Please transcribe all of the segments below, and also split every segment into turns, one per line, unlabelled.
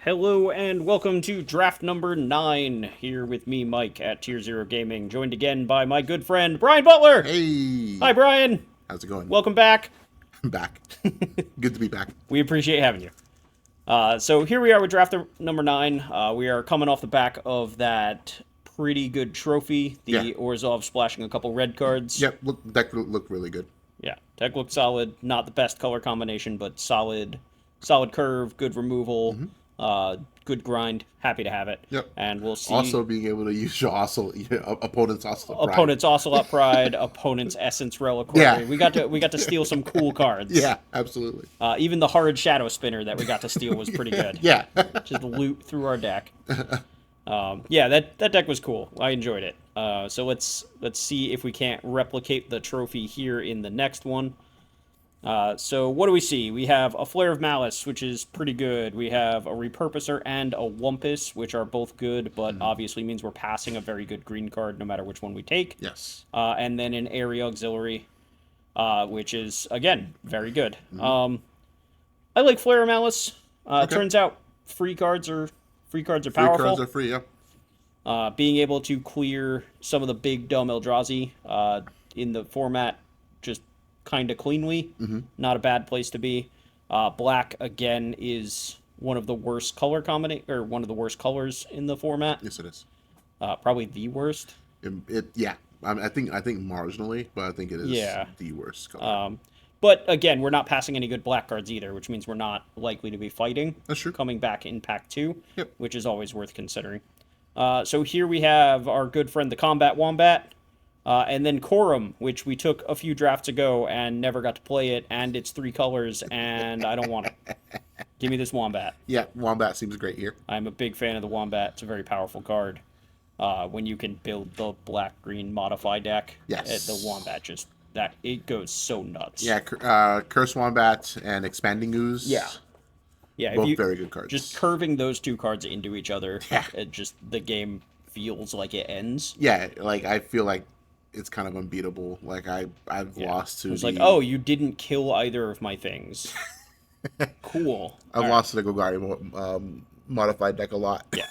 Hello and welcome to draft number 9, here with me, Mike, at Tier Zero Gaming, joined again by my good friend, Bryan Butler! Hi,
Hey,
Bryan!
how's it going?
Welcome back.
I'm back. Good to be back.
We appreciate having you. So here we are with draft number 9. We are coming off the back of that pretty good trophy,
Yeah.
the Orzhov splashing a couple red cards.
Yep. Deck looked really good.
Yeah, deck looked solid. Not the best color combination, but solid curve, good removal, good grind. Happy to have it.
Yep.
And we'll see.
Also, being able to use your opponent's Ocelot Pride.
Opponent's Ocelot Pride, opponent's Essence Reliquary.
Yeah.
We got to steal some cool cards.
Yeah, absolutely.
Even the Hard Shadow Spinner that we got to steal was pretty good.
Yeah.
Just loot through our deck. Yeah, that deck was cool. I enjoyed it. So let's see if we can't replicate the trophy here in the next one. So what do we see? We have a Flare of Malice, which is pretty good. We have a Repurposer and a Wumpus, which are both good, but obviously means we're passing a very good green card no matter which one we take.
Yes.
And then an Area Auxiliary, which is, again, very good. I like Flare of Malice.
Okay.
Turns out free cards are powerful.
Free cards are free, yeah.
Being able to clear some of the big dumb Eldrazi in the format just kind of cleanly. Not a bad place to be. Black, again, is one of the worst color one of the worst colors in the format.
Yes, it is.
Probably the worst.
Yeah. I think marginally, but I think it is the worst color.
But again, we're not passing any good black cards either, which means we're not likely to be fighting.
That's true.
Coming back in pack 2,
Yep.
which is always worth considering. So here we have our good friend the Combat Wombat, and then Corum, which we took a few drafts ago and never got to play it, and it's 3 colors, and I don't want it. Give me this Wombat.
Yeah, Wombat seems great here.
I'm a big fan of the Wombat. It's a very powerful card. When you can build the black-green modify deck,
Yes.
the Wombat it goes so nuts.
Yeah, Curse Wombat and Expanding Ooze.
Yeah,
Both very good cards.
Just curving those 2 cards into each other,
Yeah.
the game feels like it ends.
Yeah, like I feel like it's kind of unbeatable. Like I've lost to
It's like, oh, you didn't kill either of my things. Cool.
I've lost to the Golgari modified deck a lot.
Yeah.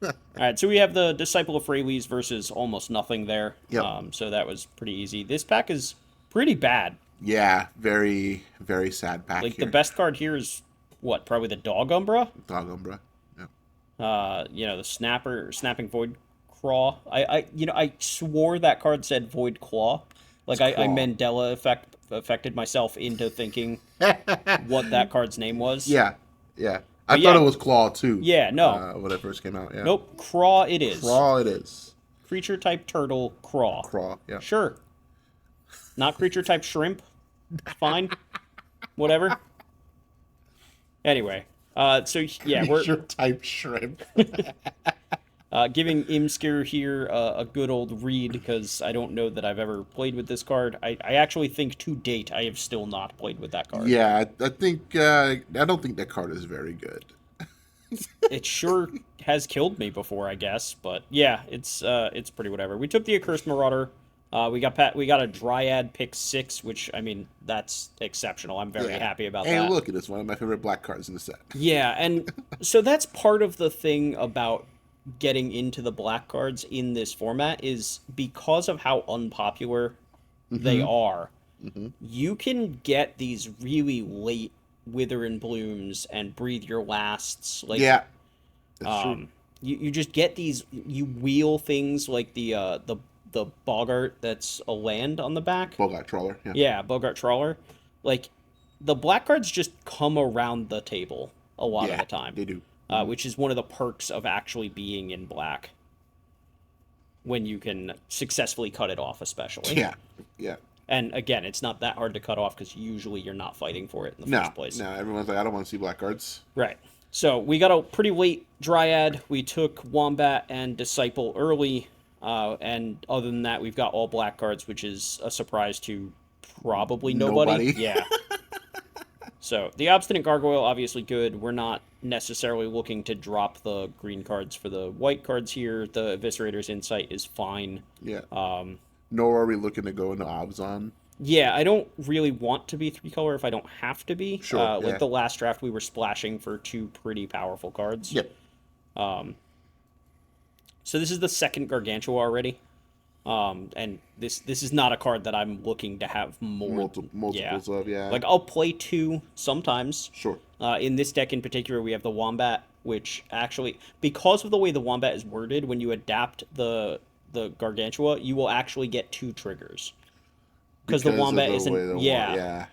All right, so we have the Disciple of Freyles versus almost nothing there.
Yep.
So that was pretty easy. This pack is pretty bad.
Yeah, very, very sad pack
Like
here.
the best card here is what? Probably the Dog Umbra.
Dog Umbra. Yeah.
The Snapping Void Claw. I swore that card said Void Claw. Like I
Claw.
Mandela affected myself into thinking what that card's name was.
Yeah, yeah. I thought it was Claw too.
Yeah, no.
When it first came out. Yeah.
Nope, Craw it is.
Claw it is.
Creature type turtle, Craw.
Craw. Yeah.
Sure. Not creature type shrimp. Fine. Whatever. Anyway, so yeah,
Creature type shrimp.
giving Imskir here a good old read because I don't know that I've ever played with this card. I actually think to date I have still not played with that card.
Yeah, I think I don't think that card is very good.
It sure has killed me before, I guess, but yeah, it's pretty whatever. We took the Accursed Marauder. We got a Dryad pick 6, which I mean that's exceptional. I'm very happy about that.
Hey, look, it is one of my favorite black cards in the set.
Yeah, and so that's part of the thing about getting into the black cards in this format is because of how unpopular they are. You can get these really late Wither and Blooms and Breathe Your Lasts. Like,
Yeah, that's true.
you just get these. You wheel things like the Boggart that's a land on the back.
Bogart Trawler. Yeah.
Yeah, Bogart Trawler. Like the black cards just come around the table a lot of the time.
They do.
Which is one of the perks of actually being in black. When you can successfully cut it off, especially.
Yeah, yeah.
And again, it's not that hard to cut off because usually you're not fighting for it in the first place.
No, everyone's like, I don't want to see black cards.
Right. So we got a pretty late Dryad. We took Wombat and Disciple early. And other than that, we've got all black cards, which is a surprise to probably nobody. Yeah. So the Obstinate Gargoyle, obviously good. We're not necessarily looking to drop the green cards for the white cards here. The Eviscerator's Insight is fine.
Yeah. Nor are we looking to go into Obzon.
Yeah, I don't really want to be 3-color if I don't have to be.
Sure.
Like
Yeah.
the last draft, we were splashing for 2 pretty powerful cards.
Yep.
So this is the second Gargantua already. And this is not a card that I'm looking to have more. Yeah,
Multiples of, yeah.
like I'll play 2 sometimes.
Sure.
In this deck in particular, we have the Wombat, which actually, because of the way the Wombat is worded, when you adapt the Gargantua, you will actually get 2 triggers. Because the Wombat isn't.
Yeah.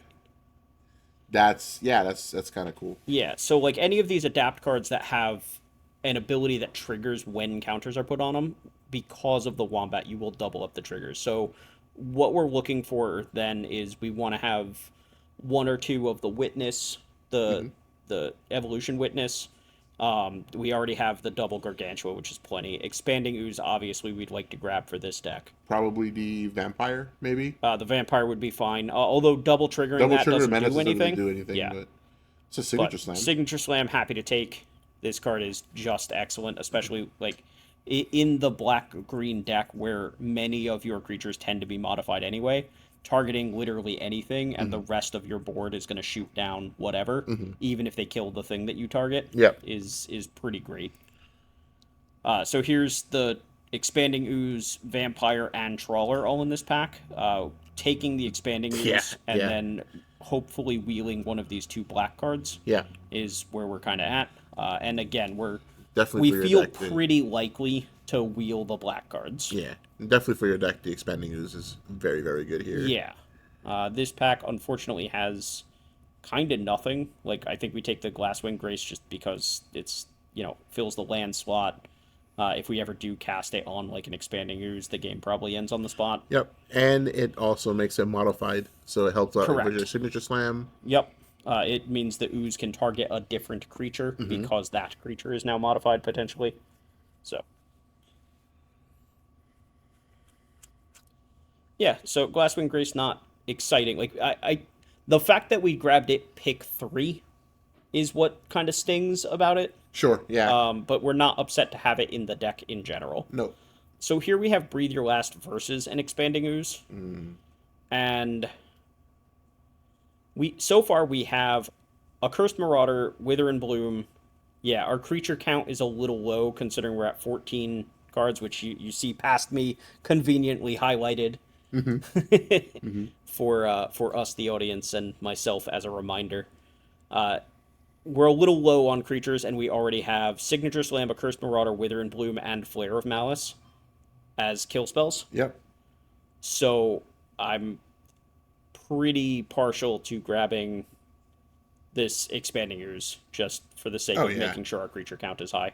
That's kind of cool.
Yeah, so like any of these adapt cards that have an ability that triggers when counters are put on them, because of the Wombat, you will double up the triggers. So what we're looking for then is we want to have 1 or 2 of the Witness, the Evolution Witness. We already have the double Gargantua, which is plenty. Expanding Ooze, obviously, we'd like to grab for this deck.
Probably the Vampire, maybe.
The Vampire would be fine, although double triggering that doesn't do anything.
Doesn't do anything.
Yeah,
but it's a Signature Slam.
Signature Slam, happy to take. This card is just excellent, especially like in the black-green deck where many of your creatures tend to be modified anyway. Targeting literally anything, and the rest of your board is going to shoot down whatever, even if they kill the thing that you target.
Yep.
is pretty great. So here's the Expanding Ooze, Vampire, and Trawler all in this pack. Taking the Expanding Ooze and then hopefully wheeling one of these 2 black cards.
Yeah.
Is where we're kind of at. And again,
definitely
we feel pretty likely to wheel the black cards.
Yeah, definitely for your deck, the Expanding Ooze is very, very good here.
Yeah. This pack, unfortunately, has kind of nothing. Like, I think we take the Glasswing Grace just because it's, fills the land slot. If we ever do cast it on, like, an Expanding Ooze, the game probably ends on the spot.
Yep, and it also makes it modified, so it helps out with your Signature Slam.
Yep. It means the Ooze can target a different creature because that creature is now modified, potentially. So... yeah, so Glasswing Grace not exciting. Like the fact that we grabbed it pick 3 is what kind of stings about it.
Sure, yeah.
But we're not upset to have it in the deck in general.
No.
So here we have Breathe Your Last versus an Expanding Ooze. And so far we have a Cursed Marauder, Wither and Bloom. Yeah, our creature count is a little low considering we're at 14 cards, which you see past me conveniently highlighted. For us, the audience, and myself as a reminder. We're a little low on creatures, and we already have Signature Slam, a Cursed Marauder, Wither and Bloom, and Flare of Malice as kill spells.
Yep.
So I'm pretty partial to grabbing this Expanding Ooze just for the sake of making sure our creature count is high.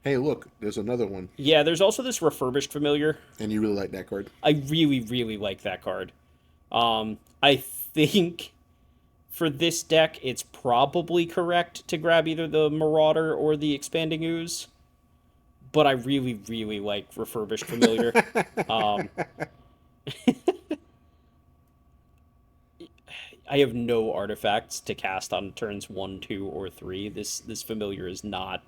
Hey, look, there's another one.
Yeah, there's also this Refurbished Familiar.
And you really like that card?
I really, really like that card. I think for this deck, it's probably correct to grab either the Marauder or the Expanding Ooze. But I really, really like Refurbished Familiar. I have no artifacts to cast on turns 1, 2, or 3. This Familiar is not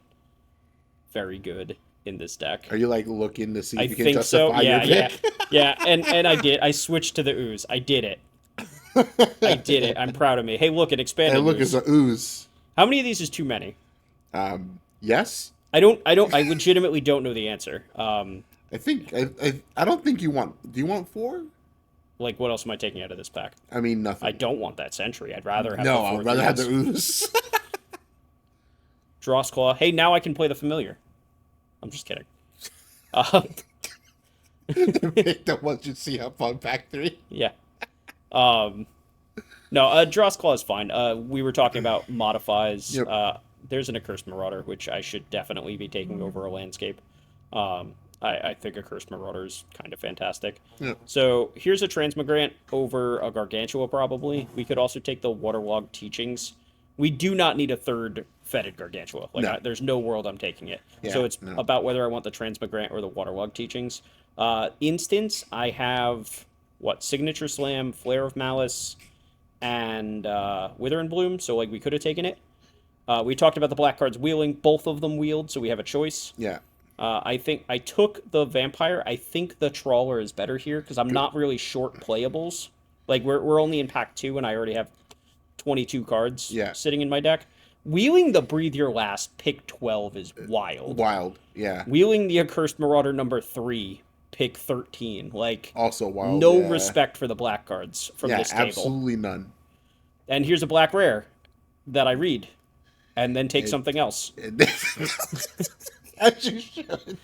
very good in this deck.
Are you like looking to see if
I
you can
think
justify
so. Yeah,
your pick?
yeah. And I did. I switched to the Ooze. I did it. I did it. I'm proud of me. Hey, look, it expanded.
Hey, look, it's an Ooze.
How many of these is too many?
Yes.
I legitimately don't know the answer.
I don't think you want. Do you want 4?
Like, what else am I taking out of this pack?
I mean, nothing.
I don't want that Sentry. I'd rather have.
No, I'd rather have the Ooze.
Dross Claw. Hey, now I can play the Familiar. I'm just kidding.
Pick the ones you see up on pack 3.
Yeah. No, Dross Claw is fine. We were talking about modifies.
Yep.
There's an Accursed Marauder, which I should definitely be taking over a Landscape. I think Accursed Marauder is kind of fantastic.
Yep.
So here's a Transmigrant over a Gargantua, probably. We could also take the Waterlogged Teachings. We do not need a third Fetid Gargantua. There's no world I'm taking it.
Yeah,
so it's about whether I want the Transmigrant or the Waterlogged Teachings. Instance, I have, Signature Slam, Flare of Malice, and Wither and Bloom. So, we could have taken it. We talked about the black cards wheeling. Both of them wheeled, so we have a choice.
Yeah.
I think I took the Vampire. I think the Trawler is better here, because I'm not really short playables. Like we're only in pack 2, and I already have 22 cards
Yeah.
sitting in my deck. Wheeling the Breathe Your Last pick 12 is wild.
Wild, yeah.
Wheeling the Accursed Marauder number 3 pick 13. Like,
also wild.
No
yeah.
respect for the black cards from this table.
Absolutely none.
And here's a black rare that I read, and then take something else.
As you should.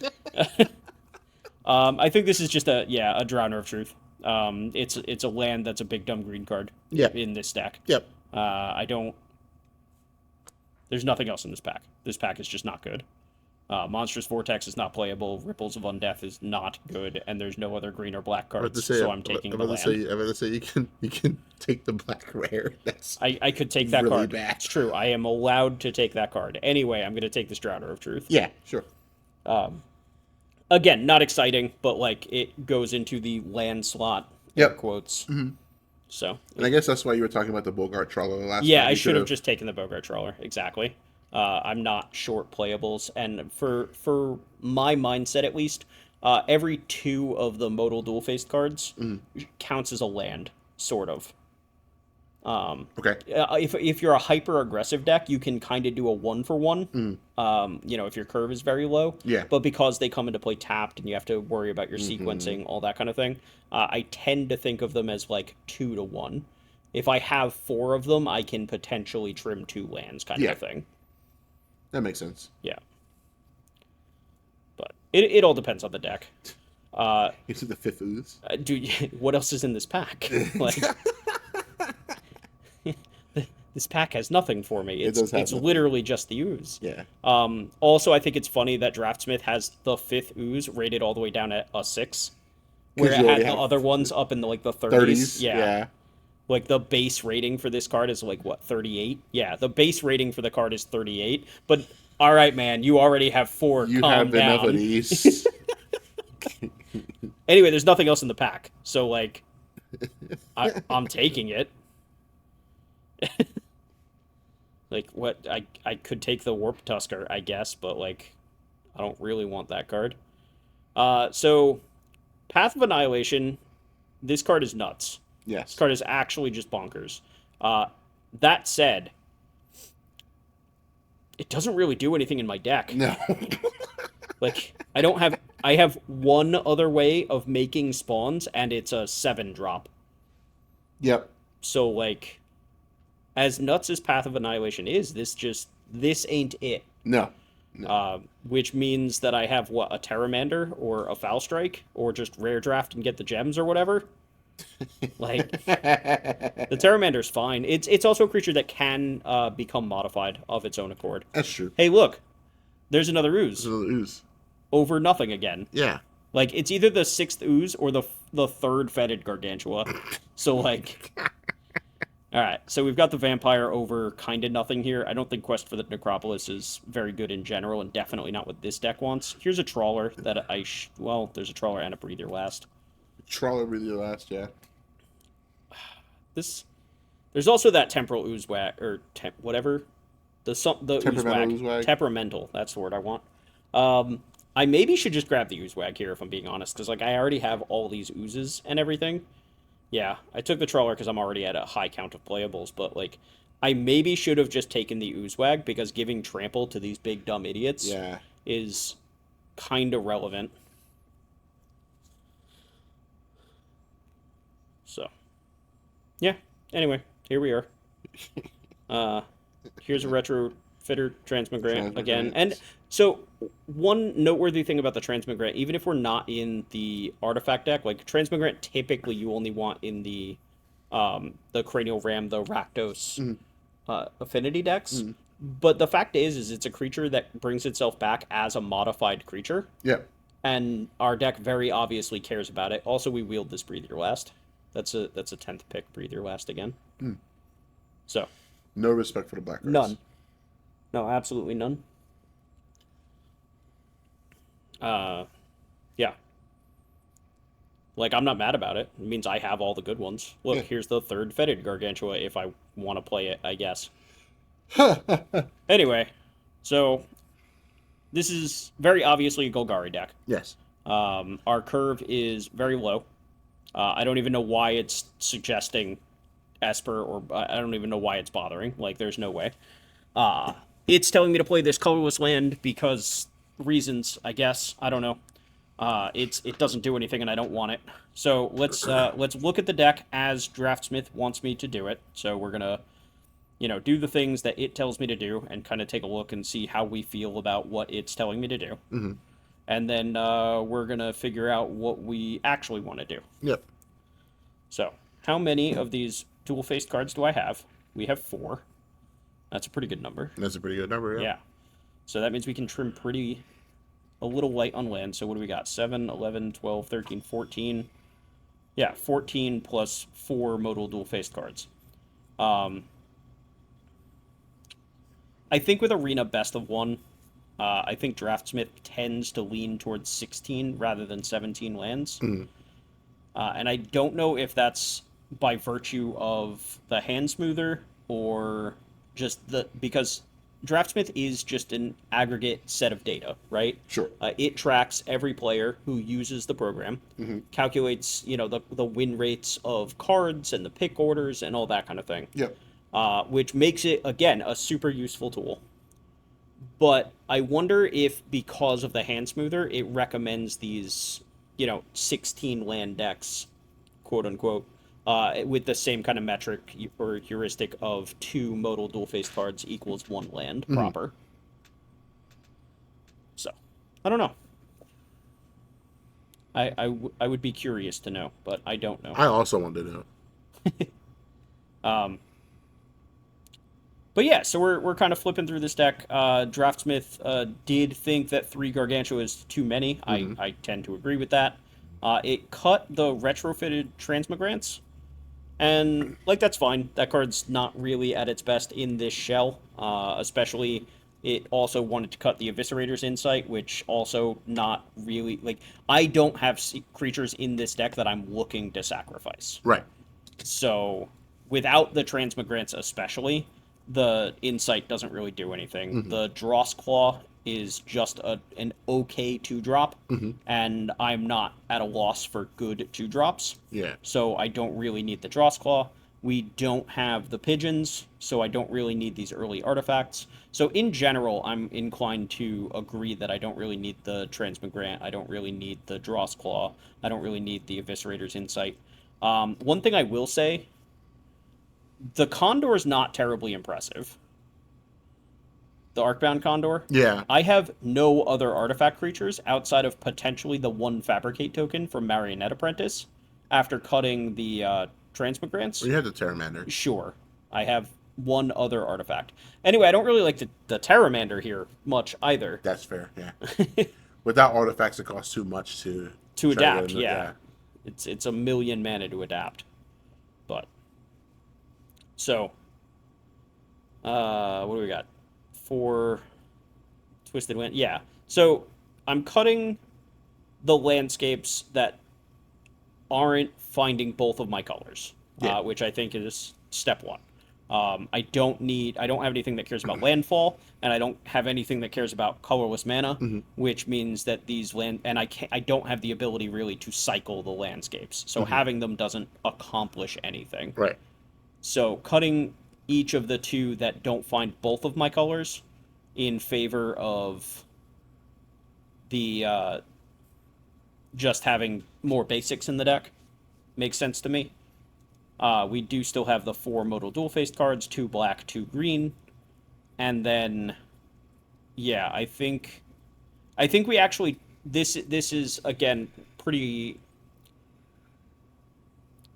I think this is just a Drowner of Truth. It's a land that's a big dumb green card.
Yep.
In this deck.
Yep.
There's nothing else in this pack. This pack is just not good. Monstrous Vortex is not playable. Ripples of Undeath is not good, and there's no other green or black cards. So I'm taking the land.
I'm about to say you can take the black rare.
I could take that
really
card.
bad.
It's true. I am allowed to take that card. Anyway, I'm going to take this Drowner of Truth.
Yeah, sure.
Again, not exciting, but like it goes into the land slot.
Yep.
Quotes.
Mm-hmm.
So.
And I guess that's why you were talking about the Bogart Trawler last time.
Yeah, I should have just taken the Bogart Trawler. Exactly. I'm not short playables, and for my mindset at least, every 2 of the modal dual-faced cards counts as a land, sort of.
Okay.
If you're a hyper-aggressive deck, you can kind of do a 1-for-1, if your curve is very low.
Yeah.
But because they come into play tapped, and you have to worry about your sequencing, all that kind of thing, I tend to think of them as like 2-to-1. If I have 4 of them, I can potentially trim 2 lands kind of a thing.
That makes sense.
Yeah. But it all depends on the deck.
Is it the 5th ooze?
Dude, what else is in this pack? Like, this pack has nothing for me. It's literally just the ooze.
Yeah.
Also, I think it's funny that Draftsmith has the 5th ooze rated all the way down at a 6, where it had the other ones up in the 30s.
Yeah.
Like, the base rating for this card is, 38? Yeah, the base rating for the card is 38. But, all right, man, you already have 4.
You
Calm
have
down.
enough of these.
Anyway, there's nothing else in the pack. So, I'm taking it. What? I could take the Warp Tusker, I guess, but, I don't really want that card. So, Path of Annihilation, this card is nuts.
Yes.
This card is actually just bonkers. That said, it doesn't really do anything in my deck.
No.
I have one other way of making spawns, and it's a 7-drop.
Yep.
So, as nuts as Path of Annihilation is, this ain't it.
No.
Which means that I have, a Terramander, or a Foul Strike, or just Rare Draft and get the gems or whatever. The Terramander's fine. It's also a creature that can become modified of its own accord.
That's true.
Hey, look, there's another ooze.
There's another ooze.
Over nothing again.
Yeah.
It's either the 6th ooze or the 3rd fetid Gargantua. So all right. So we've got the vampire over kind of nothing here. I don't think Quest for the Necropolis is very good in general, and definitely not what this deck wants. Here's a Trawler that there's a Trawler and a Breathe Your Last.
Trawler Breathe Your Last, yeah.
There's also that Temporal Oozewag, or whatever. The
Temperamental
Oozewag. Temperamental, that's the word I want. I maybe should just grab the Oozewag here, if I'm being honest, because I already have all these oozes and everything. Yeah, I took the Trawler because I'm already at a high count of playables, but I maybe should have just taken the Oozewag, because giving trample to these big dumb idiots is kind of relevant. So, yeah. Anyway, here we are. Here's a Retro Fitter Transmigrant again. And so, one noteworthy thing about the Transmigrant, even if we're not in the artifact deck, Transmigrant typically you only want in the Cranial Ram, the Rakdos affinity decks. But the fact is it's a creature that brings itself back as a modified creature.
Yep.
And our deck very obviously cares about it. Also, we wield this Breathe Your Last. That's a 10th pick, Breathe Your Last again. So.
No respect for the black cards.
None. No, absolutely none. Yeah. I'm not mad about it. It means I have all the good ones. Look, here's the 3rd fetid Gargantua if I want to play it, I guess. Anyway, so this is very obviously a Golgari deck.
Yes.
Our curve is very low. I don't even know why it's suggesting Esper, or I don't even know why it's bothering. Like, there's no way. It's telling me to play this colorless land because reasons, I guess. I don't know. It doesn't do anything, and I don't want it. So let's look at the deck as Draftsmith wants me to do it. So we're gonna, do the things that it tells me to do, and kind of take a look and see how we feel about what it's telling me to do.
Mm-hmm.
And then we're gonna figure out what we actually want to do.
Yep.
So, how many of these dual-faced cards do I have? We have 4. That's a pretty good number.
That's a pretty good number,
Yeah. So that means we can trim a little light on land. So what do we got? 7, 11, 12, 13, 14. Yeah, 14 plus 4 modal dual-faced cards. I think with Arena Best of 1, I think Draftsmith tends to lean towards 16 rather than 17 lands.
Mm.
And I don't know if that's by virtue of the hand smoother or just because Draftsmith is just an aggregate set of data, right?
Sure.
It tracks every player who uses the program, calculates, the win rates of cards and the pick orders and all that kind of thing.
Yep.
Which makes it, again, a super useful tool. But I wonder if, because of the hand smoother, it recommends these, 16 land decks, quote unquote, with the same kind of metric or heuristic of 2 modal dual-faced cards equals 1 land proper. So, I don't know. I would be curious to know, but I don't know.
I also want to know.
But yeah, so we're kind of flipping through this deck. Draftsmith did think that 3 Gargantua is too many. I tend to agree with that. It cut the retrofitted Transmigrants, and that's fine. That card's not really at its best in this shell. Especially, it also wanted to cut the Eviscerator's Insight, which also not really I don't have creatures in this deck that I'm looking to sacrifice.
Right.
So without the Transmigrants especially, the Insight doesn't really do anything. The Dross Claw is just an okay 2-drop, and I'm not at a loss for good 2-drops.
Yeah.
So I don't really need the Dross Claw. We don't have the Pigeons, so I don't really need these early artifacts. So in general, I'm inclined to agree that I don't really need the Transmigrant. I don't really need the Dross Claw. I don't really need the Eviscerator's Insight. One thing I will say, the Condor is not terribly impressive. The Arcbound Condor.
Yeah.
I have no other artifact creatures outside of potentially the 1 Fabricate token from Marionette Apprentice after cutting the Transmigrants.
Well, you have the Terramander.
Sure. I have 1 other artifact. Anyway, I don't really like the Terramander here much either.
That's fair, yeah. Without artifacts, it costs too much to
adapt, yeah. It's a 1,000,000 mana to adapt. But so what do we got? 4 Twisted Wind. Yeah. So I'm cutting the landscapes that aren't finding both of my colors, which I think is step 1. I don't have anything that cares about landfall, and I don't have anything that cares about colorless mana, which means that these I don't have the ability really to cycle the landscapes. So having them doesn't accomplish anything.
Right.
So cutting each of the 2 that don't find both of my colors in favor of the just having more basics in the deck makes sense to me. We do still have the 4 modal dual-faced cards, 2 black, 2 green, and then yeah, I think we actually this is again pretty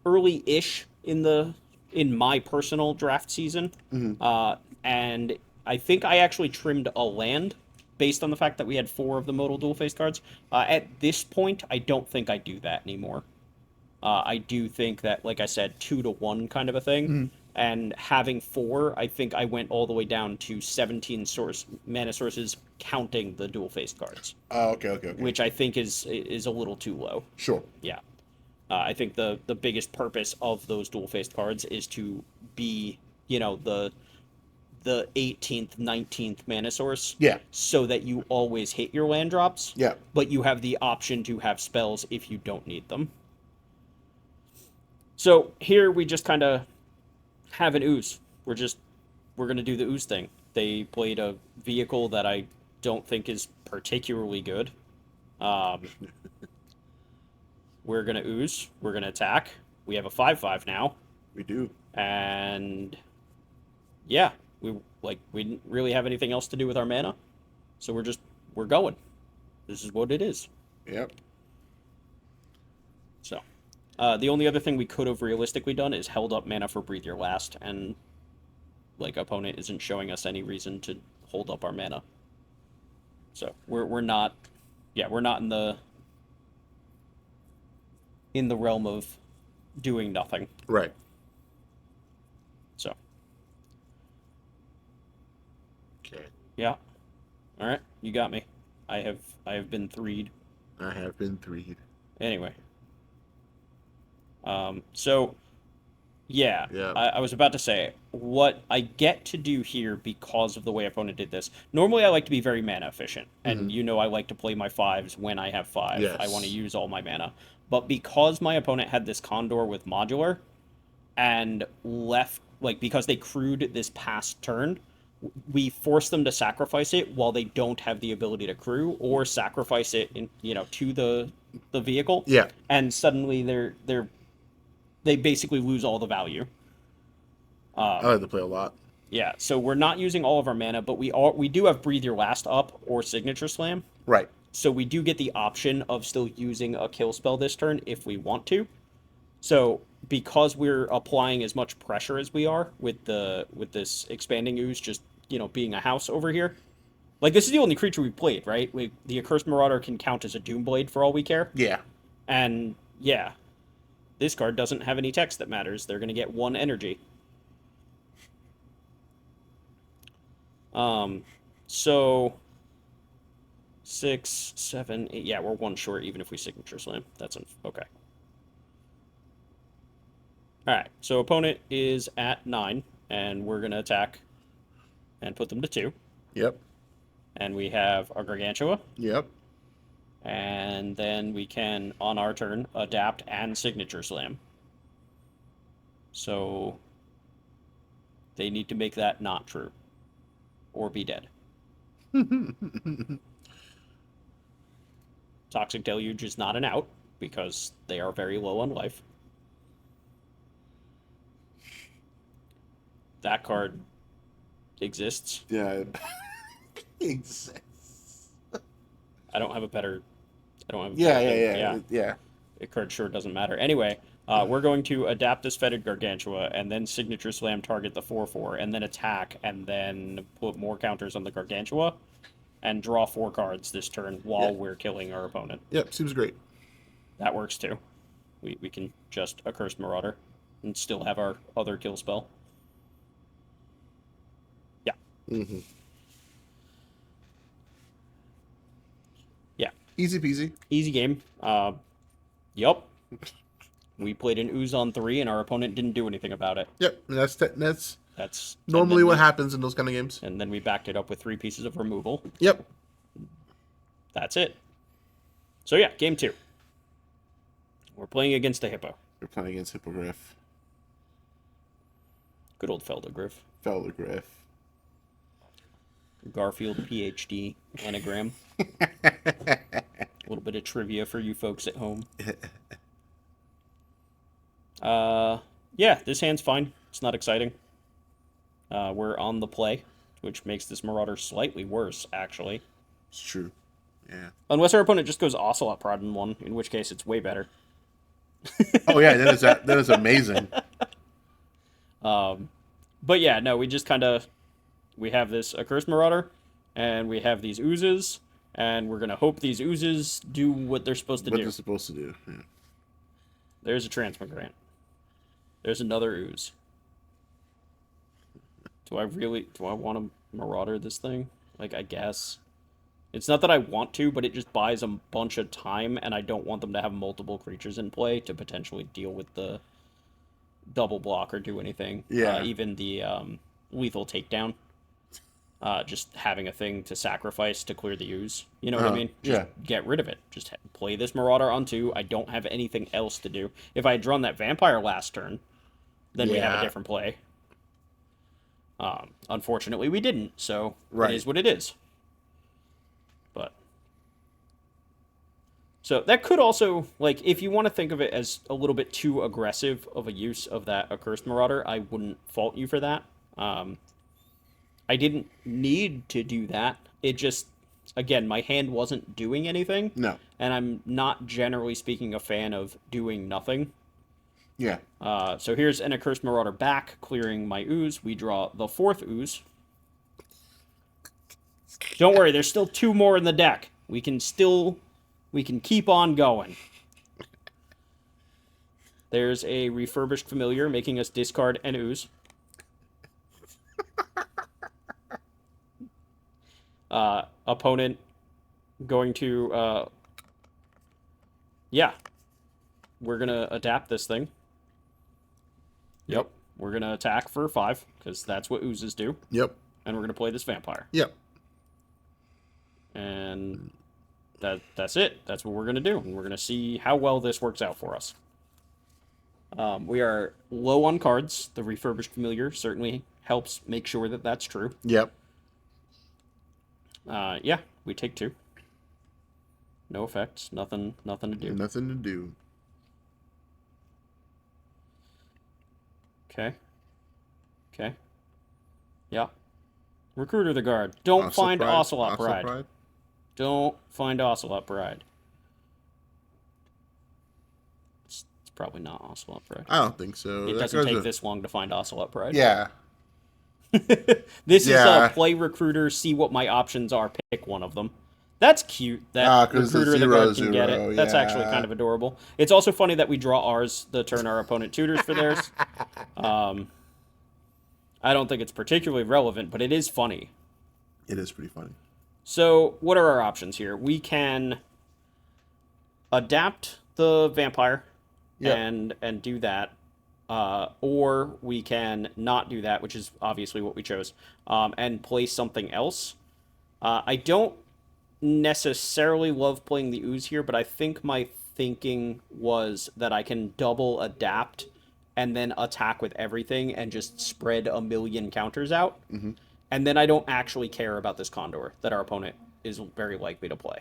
early-ish in my personal draft season, and I think I actually trimmed a land based on the fact that we had 4 of the modal dual-faced cards. At this point, I don't think I do that anymore. I do think that, like I said, 2-to-1 kind of a thing, and having 4, I think I went all the way down to 17 mana sources, counting the dual-faced cards.
Oh, okay.
Which I think is a little too low.
Sure.
Yeah. I think the biggest purpose of those dual-faced cards is to be, the 18th, 19th mana source.
Yeah.
So that you always hit your land drops.
Yeah.
But you have the option to have spells if you don't need them. So here we just kind of have an ooze. We're gonna do the ooze thing. They played a vehicle that I don't think is particularly good. Um, we're gonna ooze. We're gonna attack. We have a 5/5 now,
We do.
and yeah, we didn't really have anything else to do with our mana, so we're going. This is what it is.
Yep.
So, the only other thing we could have realistically done is held up mana for Breathe Your Last, and like opponent isn't showing us any reason to hold up our mana. So we're not, yeah, we're not in the realm of doing nothing.
Right.
So
Okay.
yeah, all right, you got me. I have been threed.
I have been threed.
Anyway, so yeah,
Yeah.
I was about to say what I get to do here because of the way opponent did this. Normally, I like to be very mana efficient, and I like to play my fives when I have five.
Yes.
I want to use all my mana. But because my opponent had this Condor with modular and left, like, because they crewed this past turn, we force them to sacrifice it while they don't have the ability to crew or sacrifice it to the vehicle.
Yeah.
And suddenly they basically lose all the value.
I like to play a lot.
Yeah, so we're not using all of our mana, but we do have Breathe Your Last up or Signature Slam.
Right.
So we do get the option of still using a kill spell this turn if we want to. So because we're applying as much pressure as we are with this expanding ooze just being a house over here, like this is the only creature we played, right? The Accursed Marauder can count as a Doomblade for all we care.
Yeah.
And yeah, this card doesn't have any text that matters. They're gonna get 1 energy. So 6, 7, 8. Yeah, we're 1 short even if we Signature Slam. Okay. Alright, so opponent is at 9, and we're going to attack and put them to 2.
Yep.
And we have our Gargantua.
Yep.
And then we can, on our turn, adapt and Signature Slam. So they need to make that not true. Or be dead. Toxic Deluge is not an out, because they are very low on life. That card exists.
Yeah, it exists.
I don't have a better.
Yeah.
It card sure doesn't matter. Anyway, we're going to adapt this Fetid Gargantua and then Signature Slam target the 4/4 and then attack and then put more counters on the Gargantua and draw 4 cards this turn while we're killing our opponent.
Yep, seems great.
That works too. We can just Accursed Marauder and still have our other kill spell. Yeah.
Mm-hmm.
Yeah.
Easy peasy.
Easy game. Yup. We played an ooze on 3, and our opponent didn't do anything about it.
Yep, that's
normally
what happens in those kind of games.
And then we backed it up with 3 pieces of removal.
Yep.
That's it. So yeah, game 2. We're playing against a Hippo.
We're playing against Hippogriff.
Good old Feldogriff.
Feldogriff.
Garfield PhD anagram. A little bit of trivia for you folks at home. Yeah, this hand's fine. It's not exciting. We're on the play, which makes this Marauder slightly worse, actually.
It's true. Yeah.
Unless our opponent just goes Ocelot Prod in 1, in which case it's way better.
Oh yeah, that is amazing.
But yeah, no, we just kind of we have this Accursed Marauder, and we have these oozes, and we're gonna hope these oozes do what they're supposed to do.
What they're supposed to do. Yeah.
There's a Transmigrant. There's another ooze. Do I want to Marauder this thing? Like, I guess. It's not that I want to, but it just buys a bunch of time, and I don't want them to have multiple creatures in play to potentially deal with the double block or do anything.
Yeah.
Even the lethal takedown. Just having a thing to sacrifice to clear the ooze. You know what I mean? Just get rid of it. Just play this Marauder on 2. I don't have anything else to do. If I had drawn that Vampire last turn, then we have a different play. Unfortunately, we didn't, so it is what it is. But so that could also, like, if you want to think of it as a little bit too aggressive of a use of that Accursed Marauder, I wouldn't fault you for that. I didn't need to do that. It just, again, my hand wasn't doing anything.
No.
And I'm not, generally speaking, a fan of doing nothing.
Yeah.
So here's an Accursed Marauder back, clearing my ooze. We draw the 4th ooze. Don't worry, there's still 2 more in the deck. We can keep on going. There's a Refurbished Familiar, making us discard an ooze. Opponent going to, yeah. We're going to adapt this thing. Yep. We're going to attack for 5, because that's what oozes do.
Yep.
And we're going to play this vampire.
Yep.
And that's it. That's what we're going to do. And we're going to see how well this works out for us. We are low on cards. The Refurbished Familiar certainly helps make sure that that's true.
Yep.
Yeah, we take 2. No effects. Nothing to do.
Nothing to do.
Okay. Yeah. Recruiter the guard. Don't find Ocelot Bride. Don't find Ocelot Bride. It's probably not Ocelot Bride.
I don't think so.
It doesn't take this long to find Ocelot Bride.
Yeah.
This is a play recruiter, see what my options are, pick one of them. That's cute. That recruiter the guard can get it. That's actually kind of adorable. It's also funny that we draw ours the turn our opponent tutors for theirs. I don't think it's particularly relevant, but it is funny.
It is pretty funny.
So, what are our options here? We can adapt the vampire and do that. Or we can not do that, which is obviously what we chose, and play something else. I don't necessarily love playing the ooze here, but I think my thinking was that I can double adapt and then attack with everything and just spread a million counters out.
Mm-hmm.
And then I don't actually care about this Condor that our opponent is very likely to play.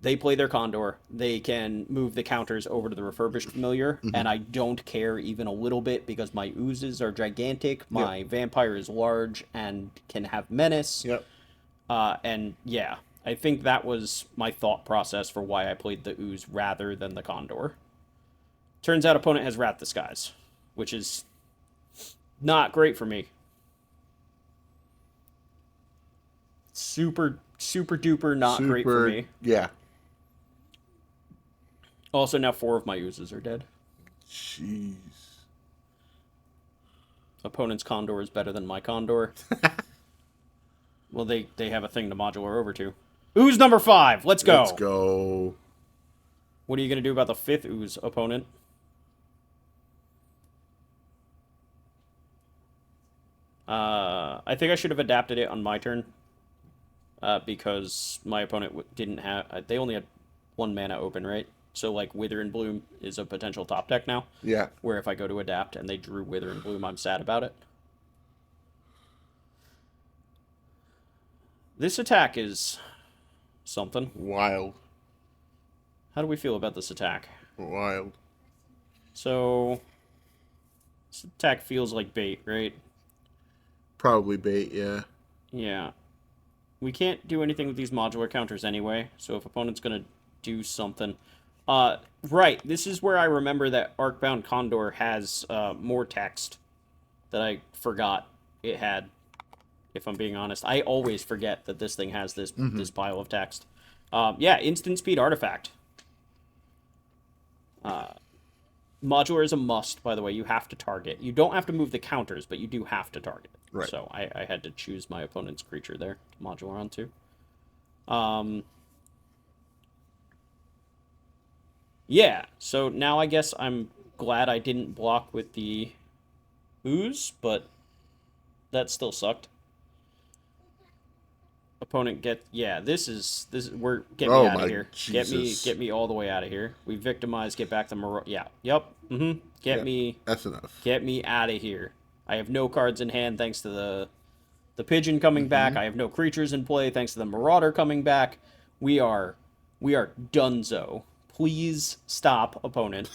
They play their Condor, they can move the counters over to the Refurbished Familiar, and I don't care even a little bit because my oozes are gigantic, my vampire is large and can have menace. And yeah, I think that was my thought process for why I played the ooze rather than the Condor. Turns out opponent has Wrath the Skies, which is not great for me. Super duper not great for me.
Yeah.
Also, now 4 of my oozes are dead.
Jeez.
Opponent's Condor is better than my Condor. Well, they have a thing to modular over to. Ooze number 5. Let's go.
Let's go.
What are you going to do about the 5th ooze, opponent? I think I should have adapted it on my turn. Because my opponent didn't have... They only had 1 mana open, right? So, like, Wither and Bloom is a potential top deck now.
Yeah.
Where if I go to adapt and they drew Wither and Bloom, I'm sad about it. This attack is something.
Wild.
How do we feel about this attack?
Wild.
So, this attack feels like bait, right?
Probably bait, yeah.
Yeah. We can't do anything with these modular counters anyway, so if opponent's going to do something... right, this is where I remember that Arcbound Condor has more text that I forgot it had, if I'm being honest. I always forget that this thing has this pile of text. Yeah, instant speed artifact. Modular is a must, by the way. You have to target. You don't have to move the counters, but you do have to target.
Right.
So I had to choose my opponent's creature there. Modular on 2. Yeah, so now I guess I'm glad I didn't block with the ooze, but that still sucked. Opponent this is get me
Oh
out of
my
here.
Jesus.
Get me all the way out of here. We victimized, get back to yeah. Yep.
Yeah, that's enough.
Get me out of here. I have no cards in hand thanks to the pigeon coming back. I have no creatures in play thanks to the marauder coming back. We are donezo. Please stop, opponent.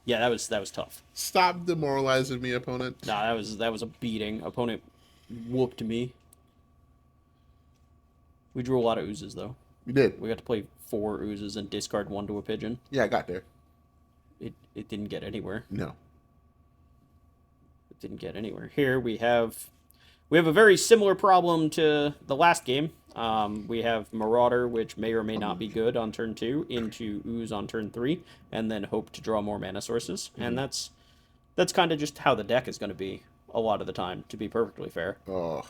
Yeah, that was tough.
Stop demoralizing me, opponent.
Nah, that was a beating. Opponent whooped me. We drew a lot of oozes though.
We did.
We got to play 4 oozes and discard 1 to a pigeon.
Yeah, I got there.
It didn't get anywhere.
No.
It didn't get anywhere. Here we have a very similar problem to the last game. We have Marauder, which may or may not be good on turn 2, into Ooze on turn 3, and then hope to draw more mana sources. And that's kind of just how the deck is going to be a lot of the time, to be perfectly fair.
Oh.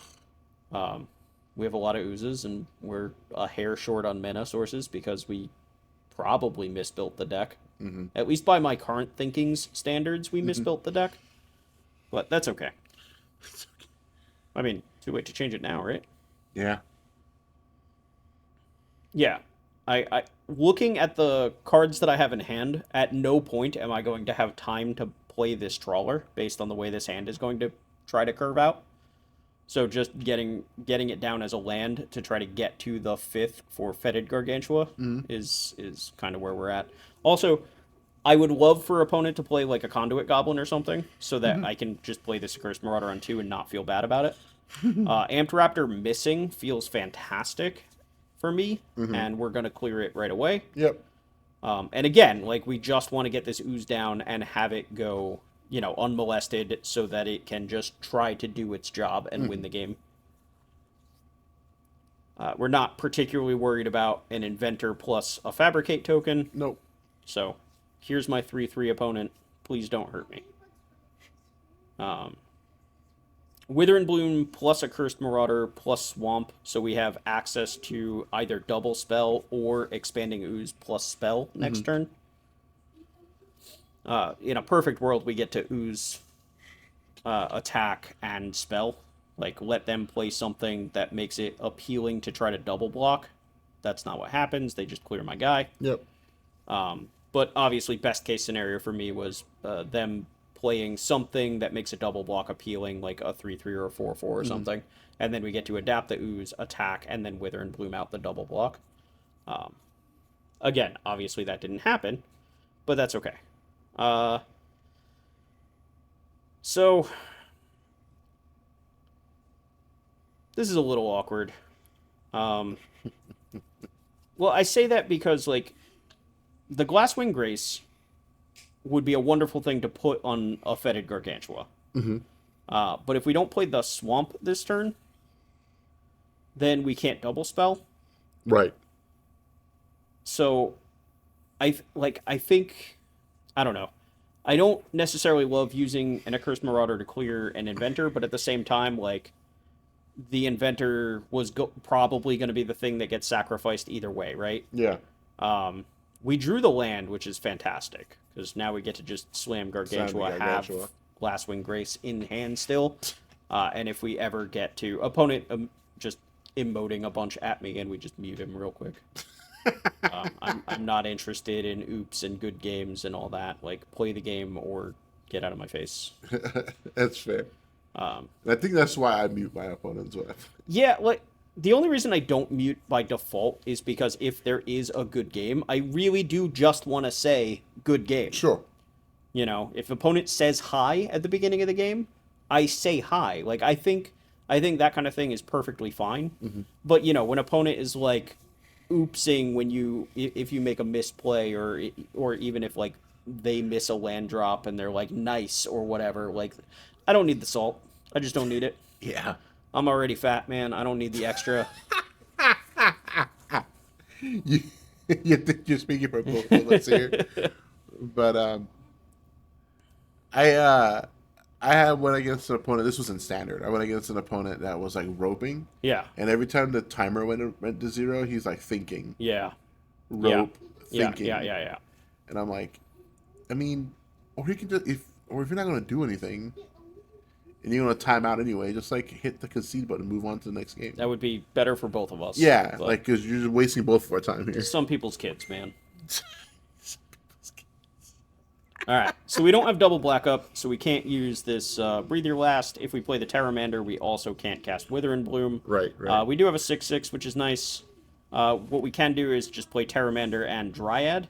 We have a lot of Oozes, and we're a hair short on mana sources because we probably misbuilt the deck. At least by my current thinking's standards, we misbuilt the deck. But that's okay. I mean, too late to change it now, right?
Yeah.
Yeah. I looking at the cards that I have in hand, at no point am I going to have time to play this Trawler based on the way this hand is going to try to curve out. So just getting it down as a land to try to get to the 5th for Fetid Gargantua is kind of where we're at. Also, I would love for opponent to play like a Conduit Goblin or something, so that I can just play this Accursed Marauder on 2 and not feel bad about it. Amped Raptor missing feels fantastic for me, and we're going to clear it right away.
Yep.
And again, like, we just want to get this Ooze down and have it go, unmolested so that it can just try to do its job and win the game. We're not particularly worried about an Inventor plus a Fabricate token.
Nope.
So, here's my 3/3 opponent. Please don't hurt me. Wither and Bloom plus a Cursed Marauder plus Swamp, so we have access to either double spell or Expanding Ooze plus spell next turn. In a perfect world, we get to Ooze, attack, and spell. Like, let them play something that makes it appealing to try to double block. That's not what happens. They just clear my guy.
Yep.
But obviously, best case scenario for me was them playing something that makes a double block appealing, like a 3/3 or a 4/4 or something. And then we get to adapt the Ooze, attack, and then Wither and Bloom out the double block. Again, obviously that didn't happen, but that's okay. So this is a little awkward. Well, I say that because, like, the Glasswing Grace would be a wonderful thing to put on a Fetid Gargantua. But if we don't play the Swamp this turn, then we can't double spell.
Right.
So, I think, I don't know. I don't necessarily love using an Accursed Marauder to clear an Inventor, but at the same time, like, the Inventor was probably going to be the thing that gets sacrificed either way, right?
Yeah.
We drew the land, which is fantastic, because now we get to just slam Gargantua, have Glasswing Grace in hand still. And if we ever get to opponent just emoting a bunch at me, and we just mute him real quick. I'm not interested in oops and good games and all that. Like, play the game or get out of my face.
That's fair. I think that's why I mute my opponents with. Yeah,
like, the only reason I don't mute by default is because if there is a good game, I really do just want to say good game.
Sure.
If opponent says hi at the beginning of the game, I say hi. Like, I think that kind of thing is perfectly fine. But, when opponent is, like, oopsing if you make a misplay, or even if, like, they miss a land drop and they're like nice or whatever, like, I don't need the salt. I just don't need it.
Yeah.
I'm already fat, man. I don't need the extra.
you think you're speaking for both of us here. But I went against an opponent. This was in standard. I went against an opponent that was like roping.
Yeah.
And every time the timer went to 0, he's like thinking.
Yeah.
Rope. Yeah. Thinking.
Yeah.
And I'm like, I mean, or he can just if you're not gonna do anything, and you're gonna time out anyway. Just like hit the concede button, and move on to the next game.
That would be better for both of us.
Yeah,
but
like because you're just wasting both of our time here.
some people's kids, man. All right, so we don't have double black up, so we can't use this Breathe Your Last. If we play the Terramander, we also can't cast Wither and Bloom.
Right, right.
We do have a 6/6, which is nice. What we can do is just play Terramander and Dryad.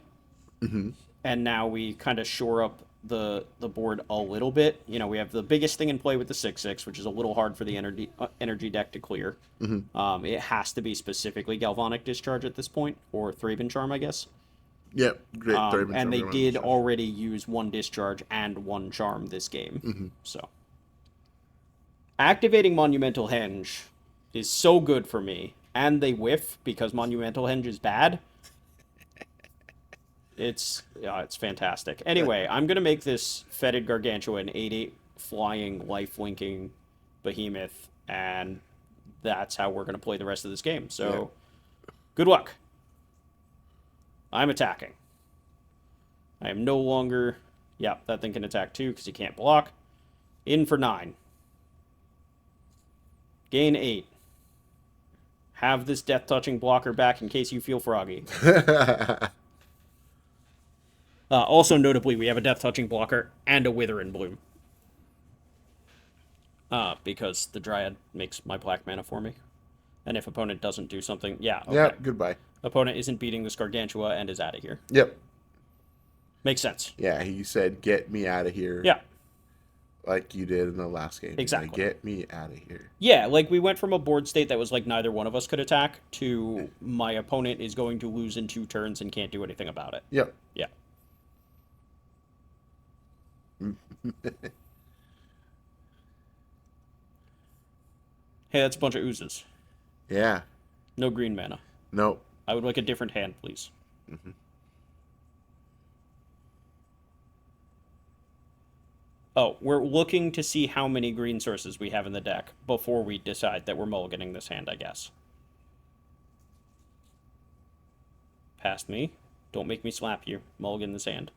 Mm-hmm.
And now we kind of shore up the board a little bit. You know, we have the biggest thing in play with the 6/6, which is a little hard for the energy deck to clear.
Mm-hmm.
It has to be specifically Galvanic Discharge at this point, or Thraben Charm, I guess.
Yep, great.
And they did already use one Discharge and one Charm this game.
Mm-hmm.
So, activating Monumental Henge is so good for me, and they whiff because Monumental Henge is bad. It's fantastic. Anyway, I'm going to make this Fetid Gargantua an 8/8 flying, life-linking behemoth, and that's how we're going to play the rest of this game. So, Good luck. I'm attacking. I am no longer... Yeah, that thing can attack too because he can't block. In for 9. Gain 8. Have this death-touching blocker back in case you feel froggy. Also, notably, we have a death-touching blocker and a Wither and Bloom. Because the Dryad makes my black mana for me. And if opponent doesn't do something... Yeah, okay.
Yep, goodbye.
Opponent isn't beating this Gargantua and is out of here.
Yep.
Makes sense.
Yeah, he said, get me out of here.
Yeah.
Like you did in the last game.
Exactly.
Like, get me out of here.
Yeah, like we went from a board state that was like neither one of us could attack to my opponent is going to lose in 2 turns and can't do anything about it.
Yep.
Yeah. Hey, that's a bunch of oozes.
Yeah.
No green mana.
Nope.
I would like a different hand, please.
Mm-hmm.
Oh, we're looking to see how many green sources we have in the deck before we decide that we're mulliganing this hand, I guess. Past me. Don't make me slap you. Mulligan this hand.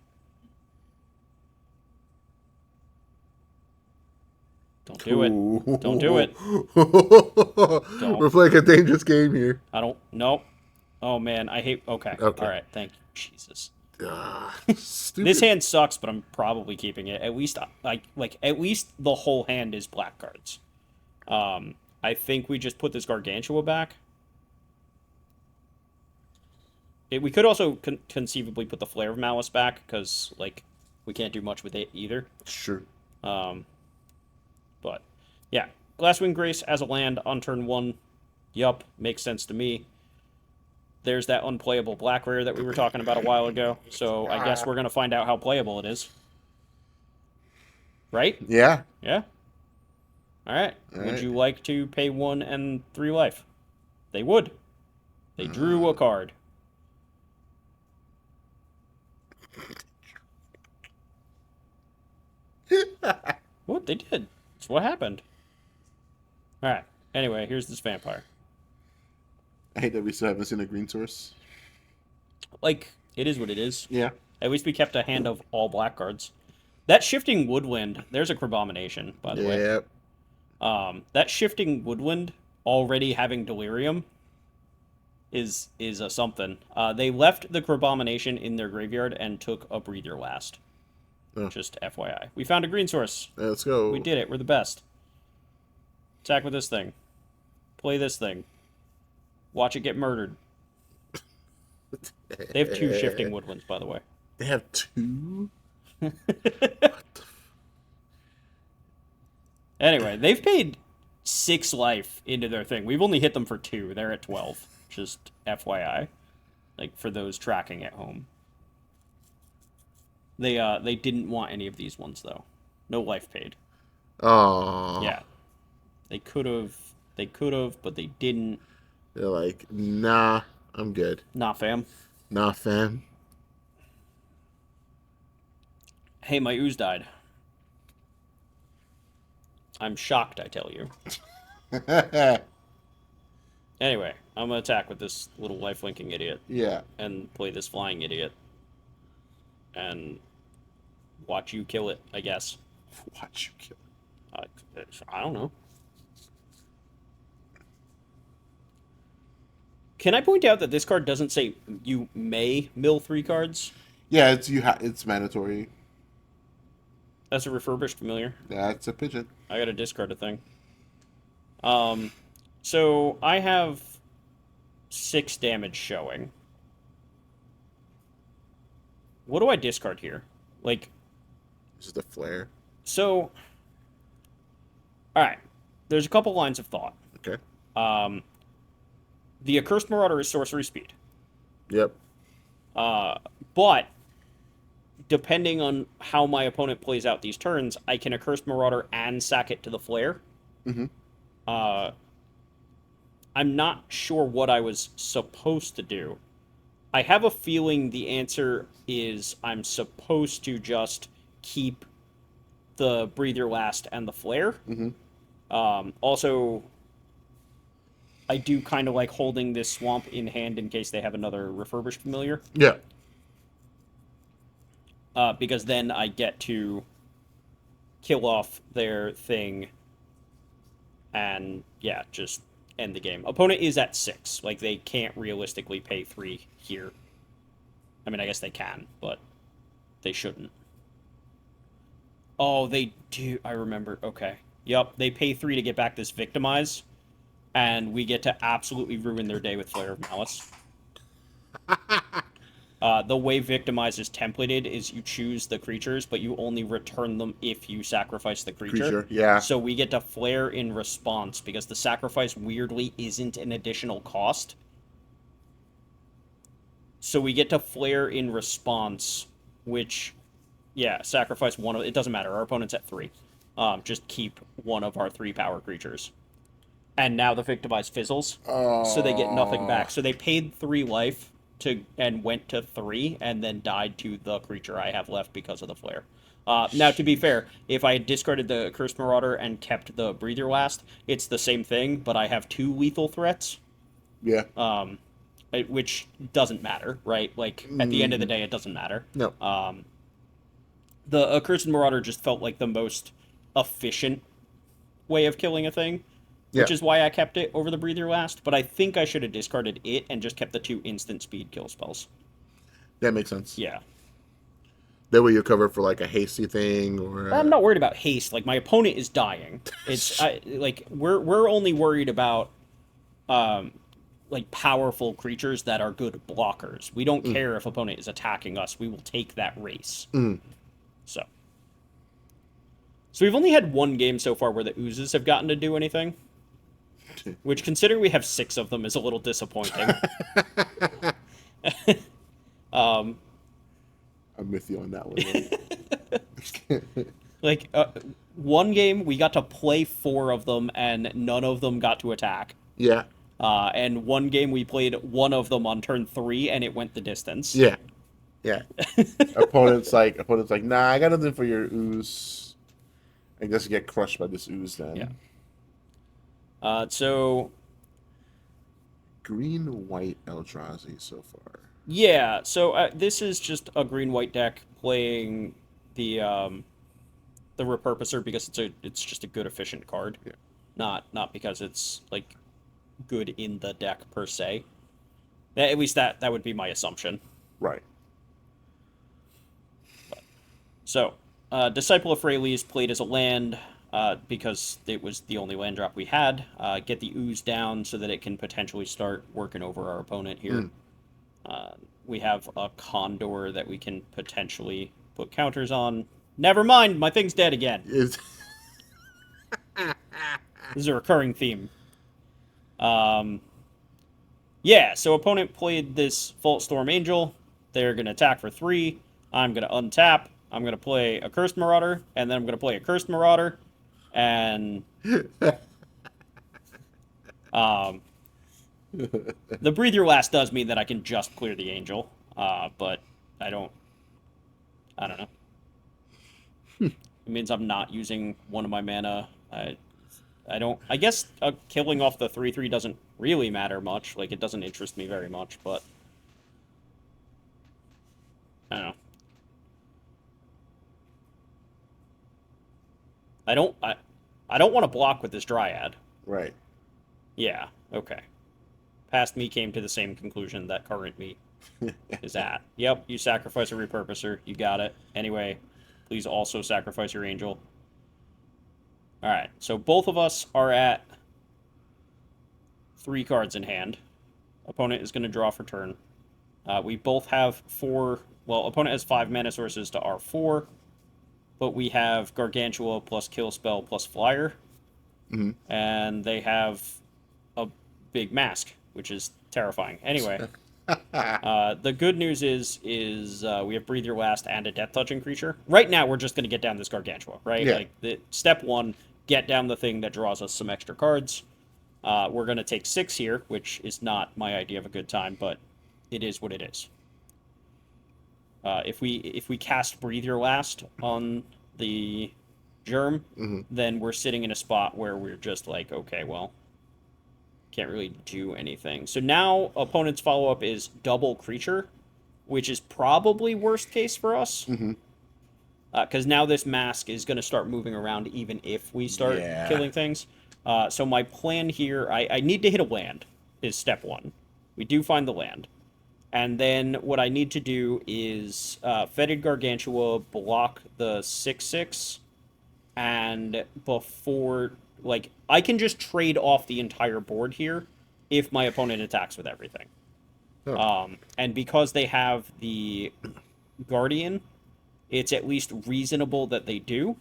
Don't do it. Don't do it. Don't.
We're playing a dangerous game here.
I don't... Nope. Oh, man. I hate... Okay. All right. Thank you. Jesus.
Stupid.
This hand sucks, but I'm probably keeping it. At least, at least the whole hand is black cards. I think we just put this Gargantua back. We could also conceivably put the Flare of Malice back, because, like, we can't do much with it either.
Sure.
But, yeah. Glasswing Grace as a land on turn 1. Yup, makes sense to me. There's that unplayable black rare that we were talking about a while ago. So I guess we're going to find out how playable it is. Right?
Yeah.
Yeah? Alright. Would you like to pay 1 and 3 life? They would. They drew a card. What? They did. That's what happened. Alright. Anyway, here's this vampire.
I hate that we still haven't seen a green source.
Like, it is what it is.
Yeah.
At least we kept a hand of all black cards. That Shifting Woodland, there's a Crabomination, by the way.
Yep.
That Shifting Woodland already having Delirium is a something. They left the Crabomination in their graveyard and took a Breathe Your Last.
Oh.
Just FYI. We found a green source.
Let's go.
We did it. We're the best. Attack with this thing. Play this thing. Watch it get murdered. They have 2 Shifting Woodlands, by the way.
They have 2?
Anyway, they've paid 6 life into their thing. We've only hit them for 2. They're at 12. Just FYI. Like, for those tracking at home. They didn't want any of these ones, though. No life paid.
Oh.
Yeah. They could have, but they didn't.
They're like, nah, I'm good.
Nah, fam.
Nah, fam.
Hey, my ooze died. I'm shocked, I tell you. Anyway, I'm gonna attack with this little life-linking idiot.
Yeah.
And play this flying idiot. And watch you kill it, I guess.
Watch you kill
I, I don't know. Can I point out that this card doesn't say you may mill 3 cards?
Yeah, it's mandatory.
That's a refurbished familiar.
That's a pigeon.
I gotta discard a thing. Um, so I have 6 damage showing. What do I discard here? Like,
Just a flare.
so, alright. There's a couple lines of thought.
Okay.
Um, the Accursed Marauder is sorcery speed.
Yep.
But, depending on how my opponent plays out these turns, I can Accursed Marauder and sack it to the flare.
Mm-hmm.
I'm not sure what I was supposed to do. I have a feeling the answer is I'm supposed to just keep the Breathe Your Last and the Flare.
Mm-hmm.
Also, I do kind of like holding this Swamp in hand in case they have another Refurbished Familiar.
Yeah.
Because then I get to kill off their thing and, yeah, just end the game. Opponent is at 6. Like, they can't realistically pay 3 here. I mean, I guess they can, but they shouldn't. Oh, they do. I remember. Okay. Yep, they pay 3 to get back this Victimize, and we get to absolutely ruin their day with Flare of Malice. The way Victimize is templated is you choose the creatures, but you only return them if you sacrifice the creature.
Yeah.
So we get to Flare in response, because the sacrifice, weirdly, isn't an additional cost. So we get to Flare in response, which, yeah, sacrifice one of... It doesn't matter, our opponent's at 3. Just keep one of our 3 power creatures. And now the Victimize fizzles, so they get nothing back. So they paid 3 life and went to 3, and then died to the creature I have left because of the Flare. Now, to be fair, if I had discarded the Cursed Marauder and kept the Breathe Your Last, it's the same thing, but I have 2 lethal threats.
Yeah.
Which doesn't matter, right? Like, at the end of the day, it doesn't matter.
No.
The Accursed Marauder just felt like the most efficient way of killing a thing, which is why I kept it over the Breathe Your Last, but I think I should have discarded it and just kept the 2 instant speed kill spells.
That makes sense.
Yeah.
That way you're covered for like a hasty thing or.
I'm not worried about haste. Like, my opponent is dying. It's we're only worried about like powerful creatures that are good blockers. We don't care if opponent is attacking us. We will take that race. So we've only had 1 game so far where the oozes have gotten to do anything, which, considering we have 6 of them, is a little disappointing.
I'm with you on that one.
Like, 1 game we got to play 4 of them and none of them got to attack.
Yeah.
And 1 game we played 1 of them on turn 3 and it went the distance.
Yeah. Yeah. opponent's like, nah, I got nothing for your ooze. I guess you get crushed by this ooze then.
Yeah. So
green-white Eldrazi so far.
Yeah, so this is just a green-white deck playing the Repurposer because it's just a good, efficient card.
Yeah.
Not because it's, like, good in the deck per se. At least that would be my assumption.
Right.
So, Disciple of Freyalise played as a land because it was the only land drop we had. Get the ooze down so that it can potentially start working over our opponent here. We have a Condor that we can potentially put counters on. Never mind, my thing's dead again. This is a recurring theme. Yeah, so opponent played this Fault Storm Angel. They're going to attack for 3. I'm going to untap. I'm going to play a Cursed Marauder, and then I'm going to play a Cursed Marauder, and the Breathe Your Last does mean that I can just clear the Angel, but I don't know. It means I'm not using one of my mana. I guess killing off the 3/3 doesn't really matter much. Like, it doesn't interest me very much, but I don't know. I don't want to block with this Dryad.
Right.
Yeah, okay. Past me came to the same conclusion that current me is at. Yep, you sacrifice a repurposer. You got it. Anyway, please also sacrifice your angel. Alright, so both of us are at 3 cards in hand. Opponent is going to draw for turn. We both have 4... Well, opponent has 5 mana sources to our 4, but we have Gargantua plus Kill Spell plus Flyer, and they have a big mask, which is terrifying. Anyway, the good news is we have Breathe Your Last and a Death Touching creature. Right now, we're just going to get down this Gargantua, right?
Yeah.
Like, step 1, get down the thing that draws us some extra cards. We're going to take 6 here, which is not my idea of a good time, but it is what it is. If we cast Breathe Your Last on the Germ, then we're sitting in a spot where we're just like, okay, well, can't really do anything. So now opponent's follow-up is double creature, which is probably worst case for us. Because now this mask is going to start moving around even if we start killing things. So my plan here, I need to hit a land, is step 1. We do find the land. And then what I need to do is Fetid Gargantua block the 6/6, and before, like, I can just trade off the entire board here if my opponent attacks with everything.
Oh.
And because they have the Guardian, it's at least reasonable that they do.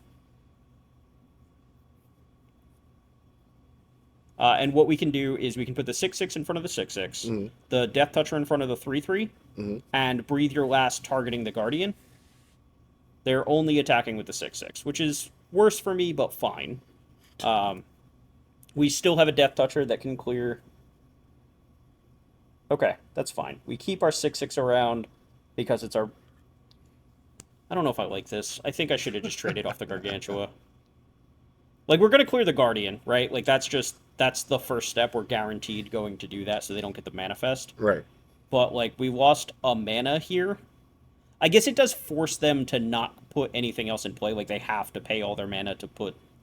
And what we can do is we can put the 6/6 in front of the 6/6, the Death Toucher in front of the 3/3, and Breathe Your Last targeting the Guardian. They're only attacking with the 6/6, which is worse for me, but fine. We still have a Death Toucher that can clear. Okay, that's fine. We keep our 6/6 around because it's our... I don't know if I like this. I think I should have just traded off the Gargantua. Like, we're going to clear the Guardian, right? Like, that's the first step. We're guaranteed going to do that so they don't get the Manifest.
Right.
But, like, we lost a mana here. I guess it does force them to not put anything else in play. Like, they have to pay all their mana to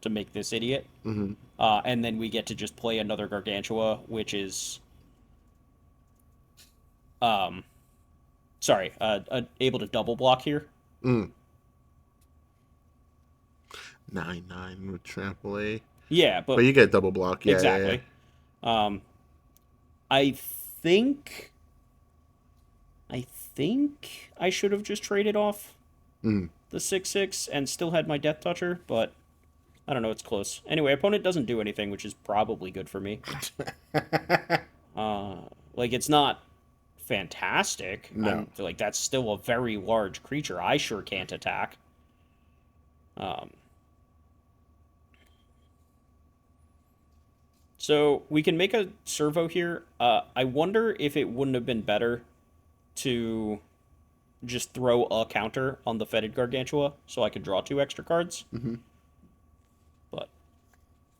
make this idiot. And then we get to just play another Gargantua, which is... Sorry, able to double block here.
9/9 with trample A.
Yeah, but
you get double block. Yeah,
exactly.
Yeah.
I think I should have just traded off the 6/6 and still had my Death Toucher, but I don't know. It's close. Anyway, opponent doesn't do anything, which is probably good for me. Like, it's not fantastic.
No.
Like, that's still a very large creature. I sure can't attack. So we can make a servo here. I wonder if it wouldn't have been better to just throw a counter on the Fetid Gargantua so I could draw 2 extra cards. But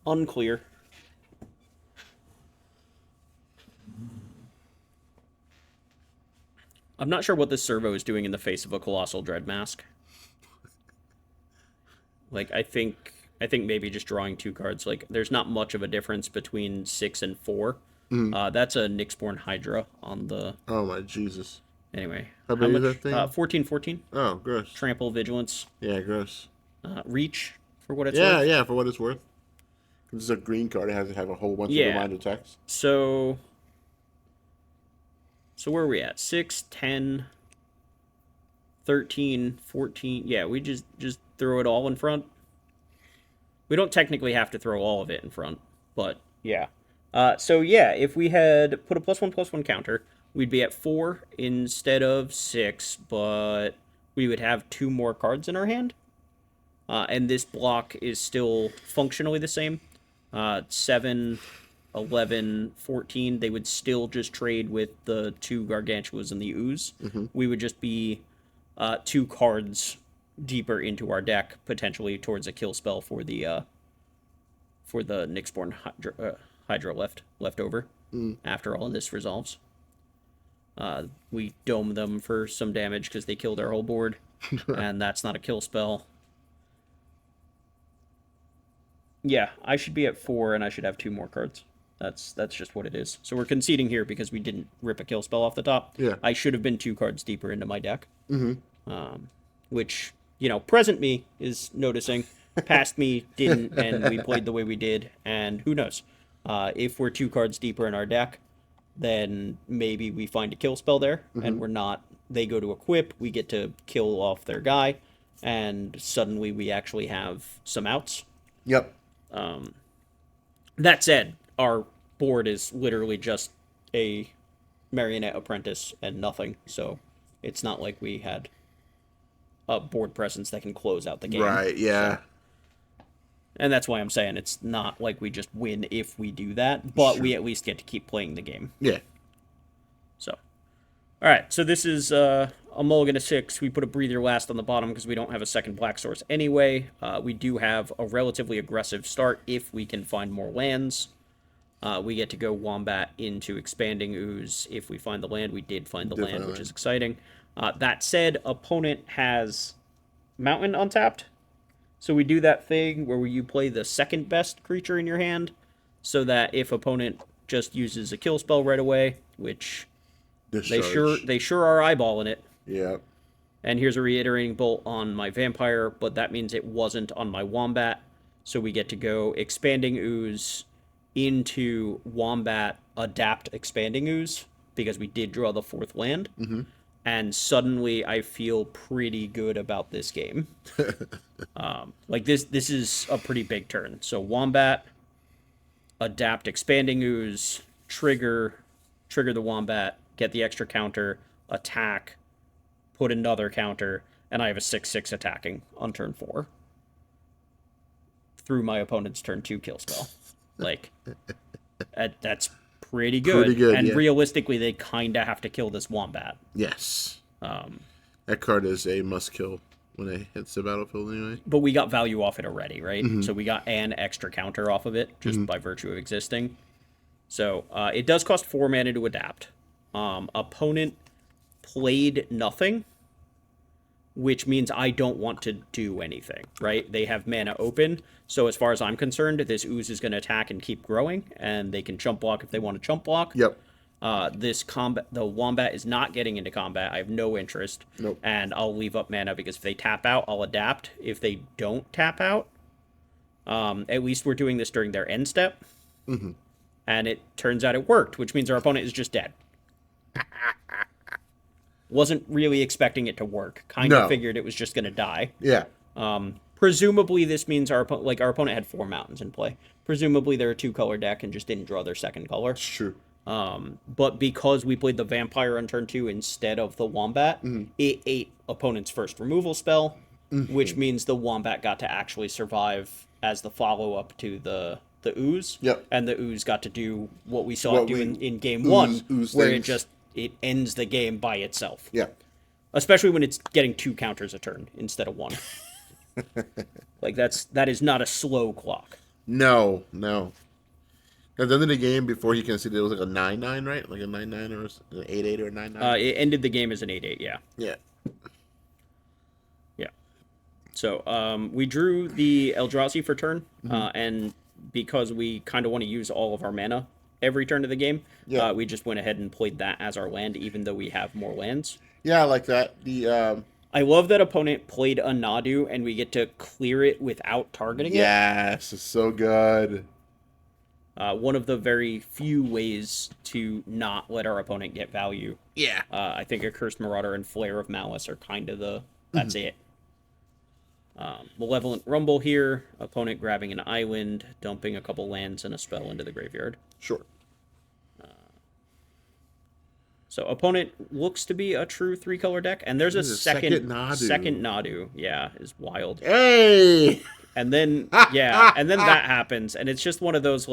unclear. I'm not sure what this servo is doing in the face of a Colossal Dread Mask. Like, I think maybe just drawing 2 cards. Like, there's not much of a difference between 6 and 4. That's a Nyxborn Hydra on the...
Oh, my Jesus.
Anyway.
How big is that thing?
14/14.
Oh, gross.
Trample, Vigilance.
Yeah, gross.
Reach, for what it's worth.
Yeah, for what it's worth. This is a green card. It has to have a whole bunch of reminder text.
So where are we at? 6, 10, 13, 14. Yeah, we just throw it all in front. We don't technically have to throw all of it in front, but yeah. So yeah, if we had put a +1/+1 counter, we'd be at 4 instead of 6, but we would have 2 more cards in our hand. And this block is still functionally the same. 7, 11, 14, they would still just trade with the 2 Gargantuas and the Ooze. We would just be 2 cards deeper into our deck, potentially towards a kill spell for the Nyxborn Hydra left over after all of this resolves. We dome them for some damage because they killed our whole board, and that's not a kill spell. Yeah, I should be at 4, and I should have 2 more cards. That's just what it is. So we're conceding here because we didn't rip a kill spell off the top.
Yeah.
I should have been 2 cards deeper into my deck.
Mm-hmm.
Which, present me is noticing. Past me didn't, and we played the way we did, and who knows? If we're 2 cards deeper in our deck, then maybe we find a kill spell there, and we're not. They go to equip, we get to kill off their guy, and suddenly we actually have some outs.
Yep.
That said, our board is literally just a marionette apprentice and nothing, so it's not like we had a board presence that can close out the game.
Right, yeah.
So, and that's why I'm saying it's not like we just win if we do that, but we at least get to keep playing the game.
Yeah.
So, all right, so this is a mulligan of 6. We put a breather last on the bottom because we don't have a second black source anyway. We do have a relatively aggressive start if we can find more lands. We get to go Wombat into Expanding Ooze if we find the land. We did find the land, which is exciting. That said, opponent has Mountain untapped. So we do that thing where you play the second best creature in your hand so that if opponent just uses a kill spell right away, which they sure are eyeballing it.
Yeah.
And here's a Reiterating Bolt on my Vampire, but that means it wasn't on my Wombat. So we get to go Expanding Ooze into Wombat, adapt Expanding Ooze, because we did draw the 4th land.
Mm-hmm.
And suddenly I feel pretty good about this game. This is a pretty big turn. So Wombat, adapt Expanding Ooze, trigger the Wombat, get the extra counter, attack, put another counter, and I have a 6/6 attacking on turn 4. Through my opponent's turn 2 kill spell. That's pretty good. And realistically, they kind of have to kill this Wombat.
Yes. That card is a must-kill when it hits the battlefield anyway.
But we got value off it already, right? Mm-hmm. So we got an extra counter off of it, just by virtue of existing. So it does cost 4 mana to adapt. Opponent played nothing, which means I don't want to do anything, right? They have mana open, so as far as I'm concerned, this Ooze is going to attack and keep growing, and they can chump block if they want to chump block.
Yep.
The Wombat is not getting into combat. I have no interest.
Nope.
And I'll leave up mana because if they tap out, I'll adapt. If they don't tap out, at least we're doing this during their end step.
Mm-hmm.
And it turns out it worked, which means our opponent is just dead. Wasn't really expecting it to work. Kind of figured it was just going to die.
Yeah.
Presumably this means our opponent had 4 mountains in play. Presumably they're a 2-color deck and just didn't draw their second color.
It's true.
But because we played the Vampire on turn 2 instead of the Wombat, it ate opponent's first removal spell, which means the Wombat got to actually survive as the follow-up to the Ooze.
Yep.
And the Ooze got to do what we saw it do in game 1, where it ends the game by itself.
Yeah.
Especially when it's getting 2 counters a turn instead of 1. That is not a slow clock.
No. At the end of the game, before he conceded, it was like a 9-9, right? Like a 9-9 or an 8-8 or a 9-9?
It ended the game as an 8-8, yeah.
Yeah.
Yeah. So, we drew the Eldrazi for turn, and because we kind of want to use all of our mana every turn of the game, we just went ahead and played that as our land, even though we have more lands.
Yeah, I like that.
I love that opponent played a Nadu, and we get to clear it without targeting it.
Yes, it's so good.
One of the very few ways to not let our opponent get value.
Yeah.
I think a Cursed Marauder and Flare of Malice are kind of that's it. Malevolent Rumble here. Opponent grabbing an island, dumping a couple lands and a spell into the graveyard.
Sure.
So opponent looks to be a true 3-color deck, and there's a second Nadu. Yeah, is wild.
Hey!
And then that happens, and it's just one of those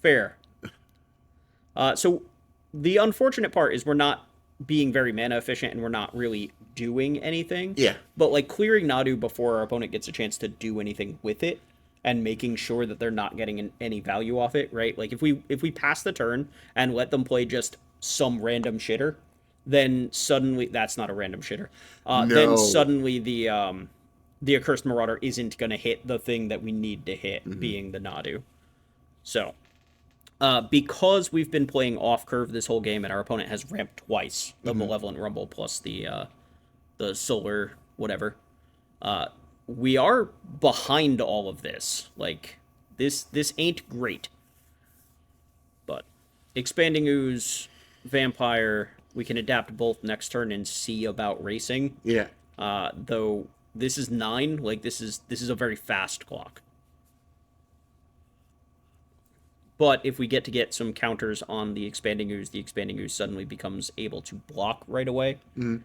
fair. So the unfortunate part is we're not being very mana efficient, and we're not really doing anything.
Yeah.
But clearing Nadu before our opponent gets a chance to do anything with it, and making sure that they're not getting any value off it, right? If we pass the turn and let them play just some random shitter, then suddenly that's not a random shitter.
No.
Then suddenly the Accursed Marauder isn't going to hit the thing that we need to hit,
Mm-hmm.
being the Nadu. So, because we've been playing off curve this whole game, and our opponent has ramped twice the Malevolent Rumble plus the Solar whatever, we are behind all of this. Like this ain't great. But Expanding Ooze, Vampire, we can adapt both next turn and see about racing.
Yeah.
Though this is 9, like this is a very fast clock. But if we get some counters on the Expanding Ooze suddenly becomes able to block right away.
Mm-hmm.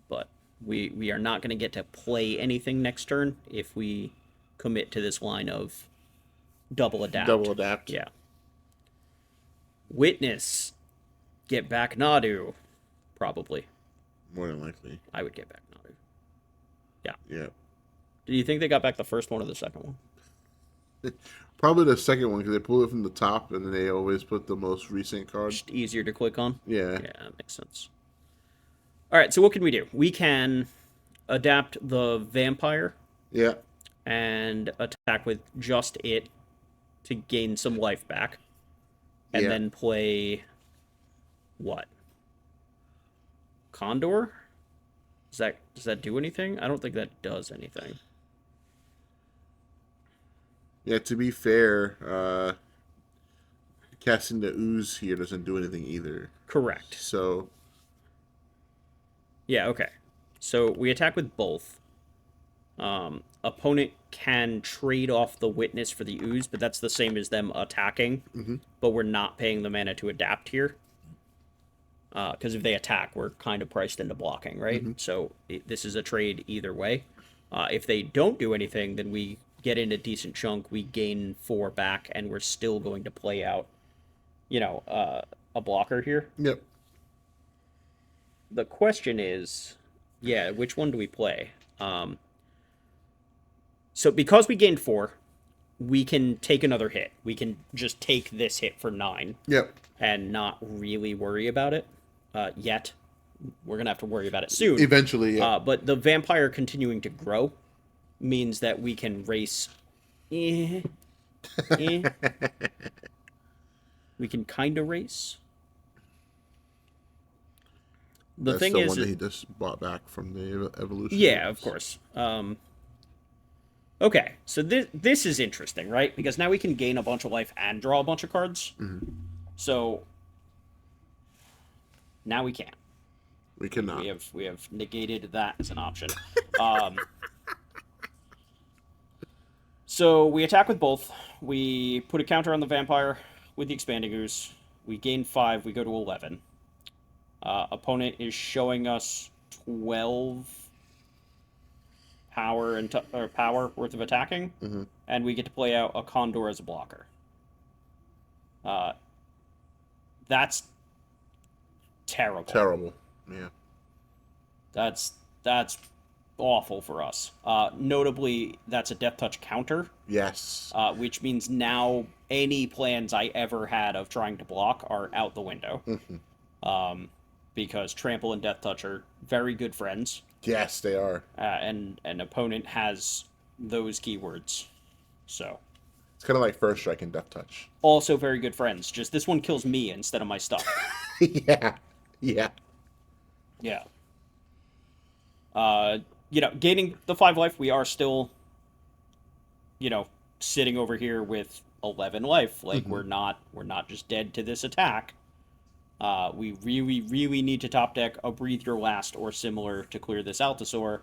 But we are not going to get to play anything next turn if we commit to this line of double adapt.
Double adapt.
Yeah. Witness. Get back Nadu. Probably.
More than likely.
I would get back Nadu. Yeah.
Yeah.
Do you think they got back the first one or the second one?
Probably the second one because they pull it from the top and then they always put the most recent card.
Just easier to click on?
Yeah.
Yeah, that makes sense. Alright, so what can we do? We can adapt the Vampire.
Yeah.
And attack with just it to gain some life back. And then play what? Condor? Does that do anything? I don't think that does anything.
Yeah, to be fair, casting the ooze here doesn't do anything either.
Correct.
So
yeah, okay. So we attack with both. Opponent can trade off the Witness for the Ooze, but that's the same as them attacking.
Mm-hmm.
But we're not paying the mana to adapt here. Because if they attack, we're kind of priced into blocking, right?
Mm-hmm.
So this is a trade either way. If they don't do anything, then we get in a decent chunk, we gain 4 back, and we're still going to play out, a blocker here.
Yep.
The question is, which one do we play? So because we gained 4, we can take another hit. We can just take this hit for 9.
Yep.
And not really worry about it yet. We're going to have to worry about it soon.
Eventually, yeah.
But the Vampire continuing to grow means that we can race. We can kind of race.
That's the one that he just bought back from the evolution.
Yeah, of course. Okay, so this is interesting, right? Because now we can gain a bunch of life and draw a bunch of cards.
Mm-hmm.
So now we can't.
We cannot.
We have negated that as an option. So we attack with both. We put a counter on the Vampire with the Expanding Ooze. We gain 5. We go to 11. Opponent is showing us 12 power power worth of attacking, and we get to play out a Condor as a blocker. That's terrible.
Terrible. Yeah.
That's awful for us. Notably, that's a Death Touch counter.
Yes.
Which means now any plans I ever had of trying to block are out the window. Because Trample and Death Touch are very good friends.
Yes, they are.
And an opponent has those keywords. So.
It's kind of like First Strike and Death Touch.
Also very good friends. Just this one kills me instead of my stuff.
Yeah. Yeah.
Yeah. Gaining the 5 life, we are still, sitting over here with 11 life. Like, we're not just dead to this attack. We really, really need to top deck a Breathe Your Last or similar to clear this Altasaur.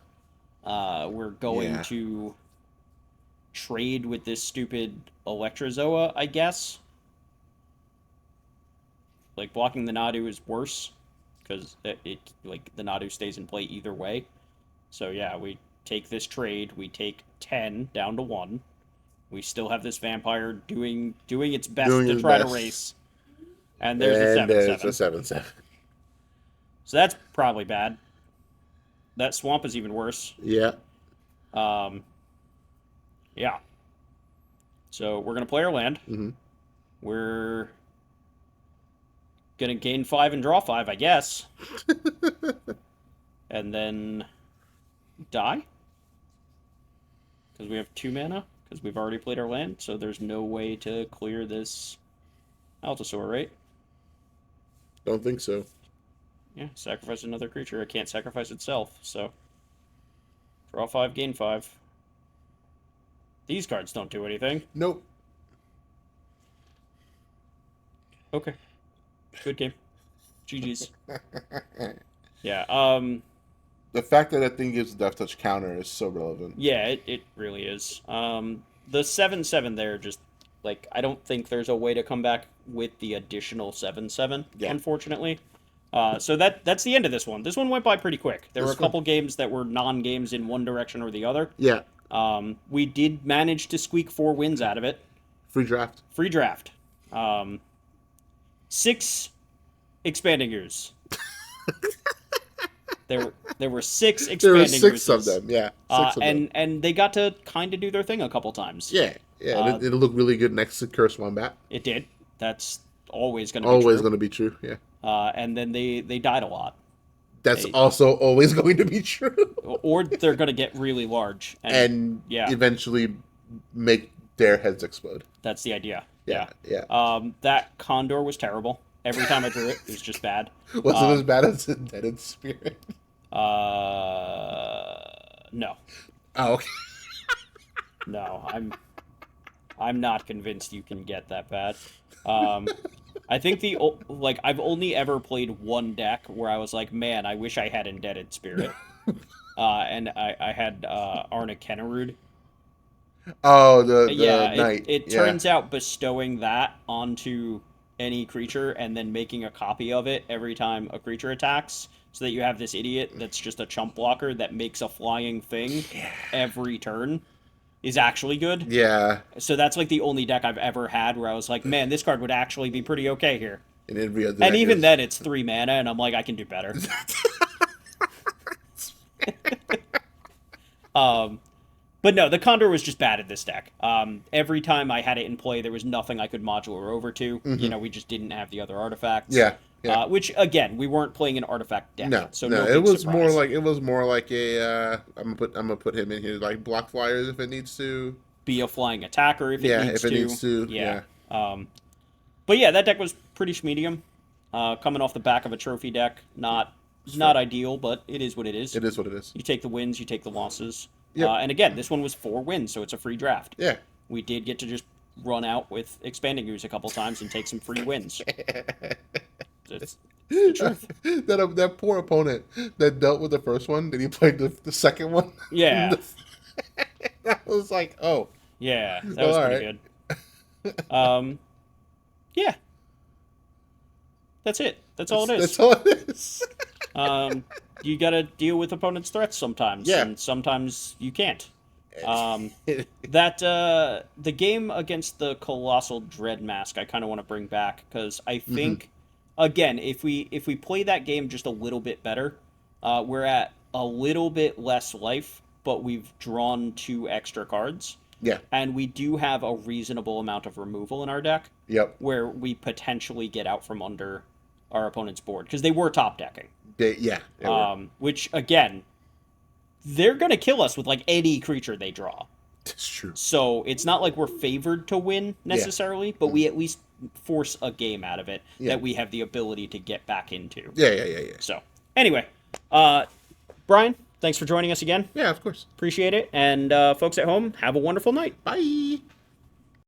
We're going to trade with this stupid Electrozoa, I guess. Like, blocking the Nadu is worse, because the Nadu stays in play either way. So yeah, we take this trade, we take 10 down to 1. We still have this Vampire doing its best to try to race. And there's a 7/7. So that's probably bad. That Swamp is even worse.
Yeah.
Yeah. So we're gonna play our land.
Mm-hmm.
We're gonna gain 5 and draw 5, I guess. And then die? because we have 2 mana, because we've already played our land, so there's no way to clear this Altasaur, right?
Don't think so.
Yeah, sacrifice another creature. It can't sacrifice itself, so draw 5, gain 5. These cards don't do anything.
Nope.
Okay. Good game. GG's. Yeah,
The fact that that thing gives Death Touch counter is so relevant.
yeah, it really is. The 7/7 there just like I don't think there's a way to come back with the additional 7/7,
Yeah.
unfortunately. So that's the end of this one. This one went by pretty quick. There were a couple games that were non-games in one direction or the other.
Yeah.
We did manage to squeak 4 wins out of it.
Free draft.
Free draft. 6 expanding years. There were 6 expanding
There were 6
uses.
of them. Yeah. 6 of them.
And they got to kind of do their thing a couple times.
Yeah. Yeah. It'll look really good next to Curse Wombat.
It did. That's always going to be true.
Always going to be true. Yeah.
And then they died a lot.
That's also always going to be true.
Or they're going to get really large.
And
yeah,
eventually make their heads explode.
that's the idea.
Yeah.
That Condor was terrible. Every time I drew it, it was just bad.
Wasn't as bad as Indebted Spirit.
No.
Oh, okay.
No, I'm not convinced you can get that bad. I think I've only ever played one deck where I was like, man, I wish I had Indebted Spirit. And I had Arna Kennerud.
Oh, the
yeah,
knight.
It turns out bestowing that onto any creature and then making a copy of it every time a creature attacks, so that you have this idiot that's just a chump blocker that makes a flying thing every turn, is actually good.
Yeah.
So that's like the only deck I've ever had where I was like, man, this card would actually be pretty okay here.
And every other
And
deck
even
is...
then, it's 3 mana, and I'm like, I can do better. But no, the Condor was just bad at this deck. Every time I had it in play, there was nothing I could modular over to.
Mm-hmm.
You know, we just didn't have the other artifacts.
Yeah.
Which again, we weren't playing an artifact deck.
No,
so
no,
big
it was
surprise.
more like a. I'm gonna put him in here like block flyers if it needs to.
Be a flying attacker if it needs to.
Needs to. Yeah.
But yeah, that deck was pretty medium. Coming off the back of a trophy deck, not ideal, but it is what it is.
It is what it is.
You take the wins, you take the losses.
Yep.
And again, this one was 4 wins, so it's a free draft.
Yeah.
We did get to just run out with Expanding Ooze a couple times and take some free wins. It's the truth.
that poor opponent that dealt with the first one, then he played the second one.
Yeah.
That was like, oh.
Yeah, that was pretty good. Yeah. That's it. That's all it is.
That's all it is.
You gotta deal with opponents' threats sometimes, and sometimes you can't. The game against the Colossal Dread Mask, I kind of want to bring back because I think, again, if we play that game just a little bit better, we're at a little bit less life, but we've drawn 2 extra cards.
Yeah.
And we do have a reasonable amount of removal in our deck.
Yep.
Where we potentially get out from under our opponent's board because they were top decking.
Yeah.
Which again, they're gonna kill us with like any creature they draw.
It's true.
So it's not like we're favored to win necessarily, but we at least force a game out of it that we have the ability to get back into.
Yeah.
So anyway, Brian, thanks for joining us again.
Yeah, of course.
Appreciate it. And folks at home, have a wonderful night.
Bye.